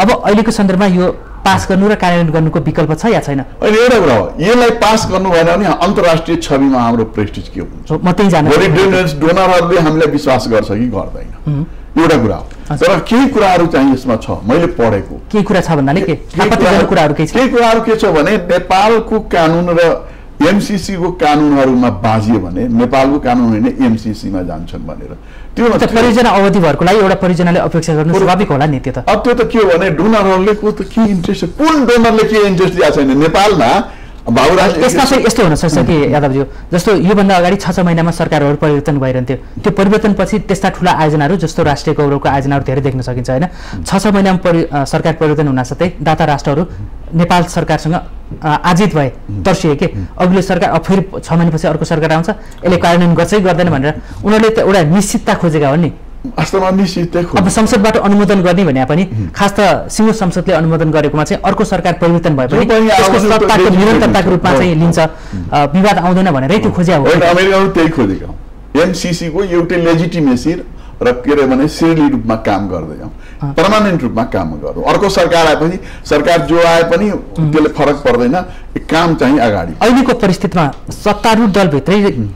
अब अहिलेको सन्दर्भमा यो पास गर्नु र कार्यान्वयन गर्नुको विकल्प छ या छैन? अहिले एउटा कुरा हो, यसलाई पास गर्नु भएन भने अन्तर्राष्ट्रिय छविमा हाम्रो प्रेस्टिज के हुन्छ? म त्यही जान्न। डोनरहरूले हामीलाई विश्वास गर्छ कि गर्दैन, एउटा कुरा हो। तर केही कुराहरू चाहिँ यसमा छ, मैले पढेको केही कुरा छ भन्नाले के आपत्तिजनक कुराहरू के छ? केही कुराहरू के छ भने नेपालको कानुन र एमसीसी को कानुनहरूमा बाजियो भने नेपालको कानुन होइन एमसीसी मा जान्छन् भनेर। त्यो परियोजना अवधिभरको लागि एउटा परियोजनाले अपेक्षा गर्नु स्वाभाविक होला नि। त्यो त अब त्यो त के हो भने डोनरहरूले को त के इन्ट्रेस्ट, कुन डोनरले के इन्ट्रेस्ट दिएको छैन नेपालमा। यसमा चाहिँ यस्तो हुन सक्छ कि यादवज्यू, जस्तो योभन्दा अगाडि 6 महिनामा सरकारहरू परिवर्तन भइरहन्थ्यो। त्यो परिवर्तनपछि त्यस्ता ठुला आयोजनाहरू जस्तो राष्ट्रिय गौरवको आयोजनाहरू धेरै देख्न सकिन्छ हैन। 6 महिनामा सरकार परिवर्तन हुनासाथै दाता राष्ट्रहरू नेपाल सरकारसँग आजित भए, तर्सिए के अघिल्लो सरकार अब फेरि 6 महिनापछि अर्को सरकार आउँछ, यसले कार्यान्वयन गर्छ कि गर्दैन भनेर उनीहरूले त एउटा निश्चितता खोजेका हुन् नि। वास्तवमा निश्चितै अब संसदबाट अनुमोदन गर्ने भने पनि खास त सिङ्गो संसदले अनुमोदन गरेकोमा चाहिँ अर्को सरकार परिवर्तन भए पनि त्यसको सत्ताको निरन्तरताको रूपमा चाहिँ लिन्छ, विवाद आउँदैन भनेरै त्यो खोज्या हो। अमेरिकाले त्यही खोजेका हो। एमसीसी को एउटै लेजिटिमेसी र के अरे भने सिरली रूपमा काम गर्दै जाउँ, पर्मानेन्ट रूपमा काम गरौँ। अर्को सरकार आएपछि सरकार जो आए पनि त्यसले फरक पर्दैन, काम चाहिँ अगाडि। अहिलेको परिस्थितिमा सत्तारूढ दलभित्रै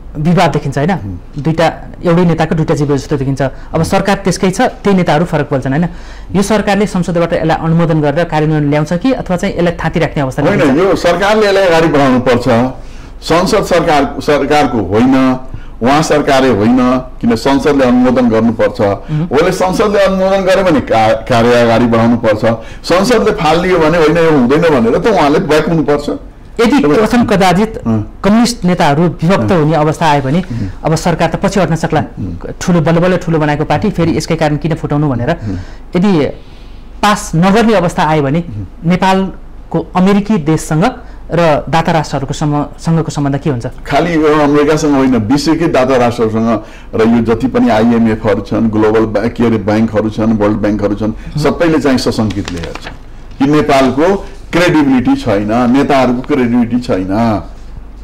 विवाद देखिन्छ हैन। दुईटा एउटै नेताको दुईटा जीव जस्तो देखिन्छ। अब सरकार त्यसकै छ, त्यही नेताहरू फरक बोल्छन् हैन। यो सरकारले संसदबाट यसलाई अनुमोदन गरेर कार्यान्वयन ल्याउँछ कि अथवा चाहिँ यसलाई थाती राख्ने अवस्था होइन? यो सरकारले यसलाई अगाडि बढाउनु पर्छ। संसद सरकारको होइन, उहाँ सरकारले होइन, किन संसदले अनुमोदन गर्नुपर्छ। उसले संसदले अनुमोदन गर्यो भने कार्य अगाडि बढाउनु पर्छ। संसदले फालिदियो भने होइन यो हुँदैन भनेर त उहाँले ब्याक हुनुपर्छ। यदि प्रथम कदाचित कम्युनिस्ट नेताहरू विभक्त हुने अवस्था आयो भने अब सरकार त पछि हट्न सक्ला। ठुलो बल्ल ठुलो बनाएको पार्टी फेरि यसकै कारण किन फुटाउनु भनेर यदि पास नगर्ने अवस्था आयो भने नेपालको अमेरिकी देशसँग र दाता राष्ट्रहरूको सँगको सम्बन्ध के हुन्छ? खालि अमेरिकासँग होइन, विश्वकै दाता राष्ट्रहरूसँग र यो जति पनि आइएमएफहरू छन्, ग्लोबल के अरे ब्याङ्कहरू छन्, वर्ल्ड ब्याङ्कहरू छन्, सबैले चाहिँ सशङ्कितले हेर्छन् कि नेपालको क्रेडिबिलिटी छैन, नेताहरूको क्रेडिबिलिटी छैन।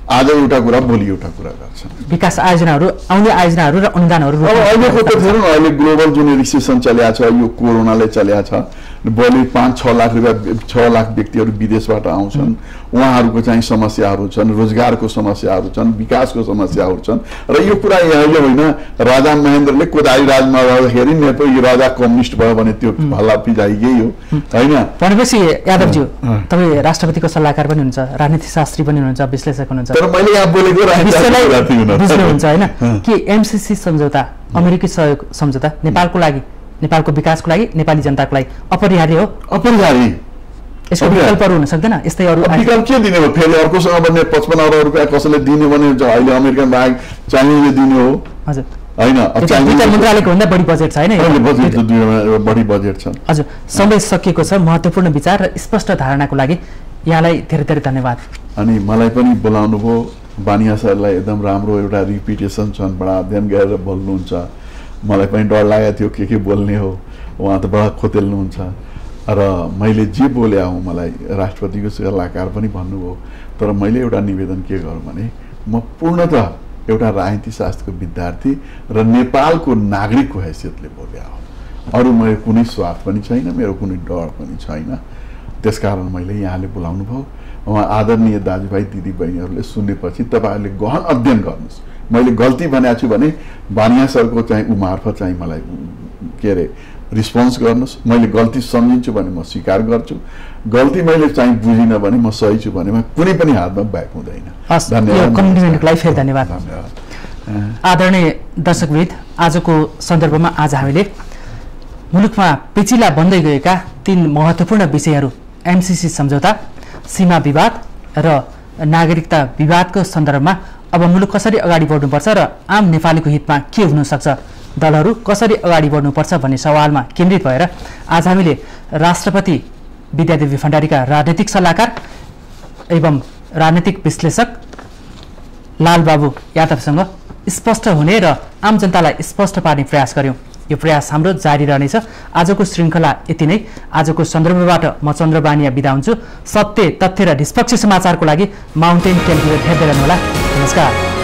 आज एउटा कुरा भोलि एउटा कुरा गर्छन्। विकास आयोजनाहरू, आउने आयोजनाहरू र अनुदानहरू अब अहिलेको त हेर्नु, अहिले ग्लोबल जुन रिसेसन चलेको छ, यो कोरोनाले चलेको छ, भोलि 5-6 लाख रुपियाँ 6 लाख व्यक्तिहरू विदेशबाट आउँछन्, उहाँहरूको चाहिँ समस्याहरू छन्, रोजगारको समस्याहरू छन्, विकासको समस्याहरू छन्। र यो कुरा यहाँले होइन, राजा महेन्द्रले कोदारी राजमा रहँदाखेरि नेपाली राजा कम्युनिस्ट भयो भने त्यो हल्ला पिजाइ यही हो होइन? भनेपछि यादवज्यू तपाईँ राष्ट्रपतिको सल्लाहकार पनि हुनुहुन्छ, राजनीतिशास्त्री पनि हुनुहुन्छ, विश्लेषक हुनुहुन्छ। तर मैले यहाँ बोलेको बुझ्नुहुन्छ होइन कि एमसीसी सम्झौता, अमेरिकी सहयोग सम्झौता नेपालको लागि, नेपालको विकासको लागि, नेपाली जनताको लागि अपरिहार्य हो? अपरिहार्य। यसको विकल्पहरू हुन सक्दैन? यस्तै अरू विकल्प के दिने हो? फेरि अर्कोसँग भने 55 अरब रुपियाँ कसैले दिने भने अहिले अमेरिकन बाहेक चाइनिजले दिने हो हजुर होइन? मन्त्रालयको भन्दा बढी बजेट छ होइन? बढी बजेट छ। हजुर, समय सकिएको छ। महत्त्वपूर्ण विचार र स्पष्ट धारणाको लागि यहाँलाई धेरै धेरै धन्यवाद। अनि मलाई पनि बोलाउनु भयो, बानिया सरलाई एकदम राम्रो एउटा रिपिटेसन छन्, बडा अध्ययन गरेर बोल्नुहुन्छ। मलाई पनि डर लागेको थियो के बोल्ने हो, उहाँ त बडा खोतेल्नुहुन्छ। र मैले जे बोले हूँ मलाई राष्ट्रपतिको सल्लाहकार पनि भन्नुभयो। तर मैले एउटा निवेदन के गरौँ भने म पूर्णतः एउटा राजनीति शास्त्रको विद्यार्थी र नेपालको नागरिकको हैसियतले बोले हो। अरू मेरो कुनै स्वार्थ पनि छैन, मेरो कुनै डर पनि छैन। त्यसकारण मैले यहाँले बोलाउनु भयो। उहाँ आदरणीय दाजुभाइ दिदीबहिनीहरूले सुनेपछि तपाईँहरूले गहन अध्ययन गर्नुहोस्। मैले गल्ती भनेको छु भने बानिया सरको चाहिँ ऊ मार्फत चाहिँ मलाई के अरे रिस्पोन्स गर्नुहोस्। मैले गल्ती सम्झिन्छु भने म स्वीकार गर्छु, गल्ती मैले चाहिँ बुझिनँ भने म सही छु भने कुनै पनि हातमा ब्याक हुँदैन। धन्यवाद। फेरि धन्यवाद। आदरणीय दर्शकवृन्द, आजको सन्दर्भमा आज हामीले मुलुकमा पेचिला बन्दै गएका 3 महत्त्वपूर्ण विषयहरू, एमसीसी सम्झौता, सीमा विवाद र नागरिकता विवादको सन्दर्भमा अब मुलुक कसरी अगाडि बढ्नुपर्छ र आम नेपालीको हितमा के हुन सक्छ, दलहरू कसरी अगाडि बढ्नुपर्छ भन्ने सवालमा केन्द्रित भएर आज हामीले राष्ट्रपति विद्यादेवी भण्डारीका राजनीतिक सल्लाहकार एवं राजनीतिक विश्लेषक लालबाबु यादवसँग स्पष्ट हुने र आम जनतालाई स्पष्ट पार्ने प्रयास गर्यौं। यो प्रयास हाम्रो जारी रहनेछ। आजको श्रृङ्खला यति नै। आजको सन्दर्भबाट म चन्द्रबानिया बिदा हुन्छु। सत्य, तथ्य र निष्पक्ष समाचारको लागि माउन्टेन टेलिभिजन हेर्दै रहनुहोला। नमस्कार।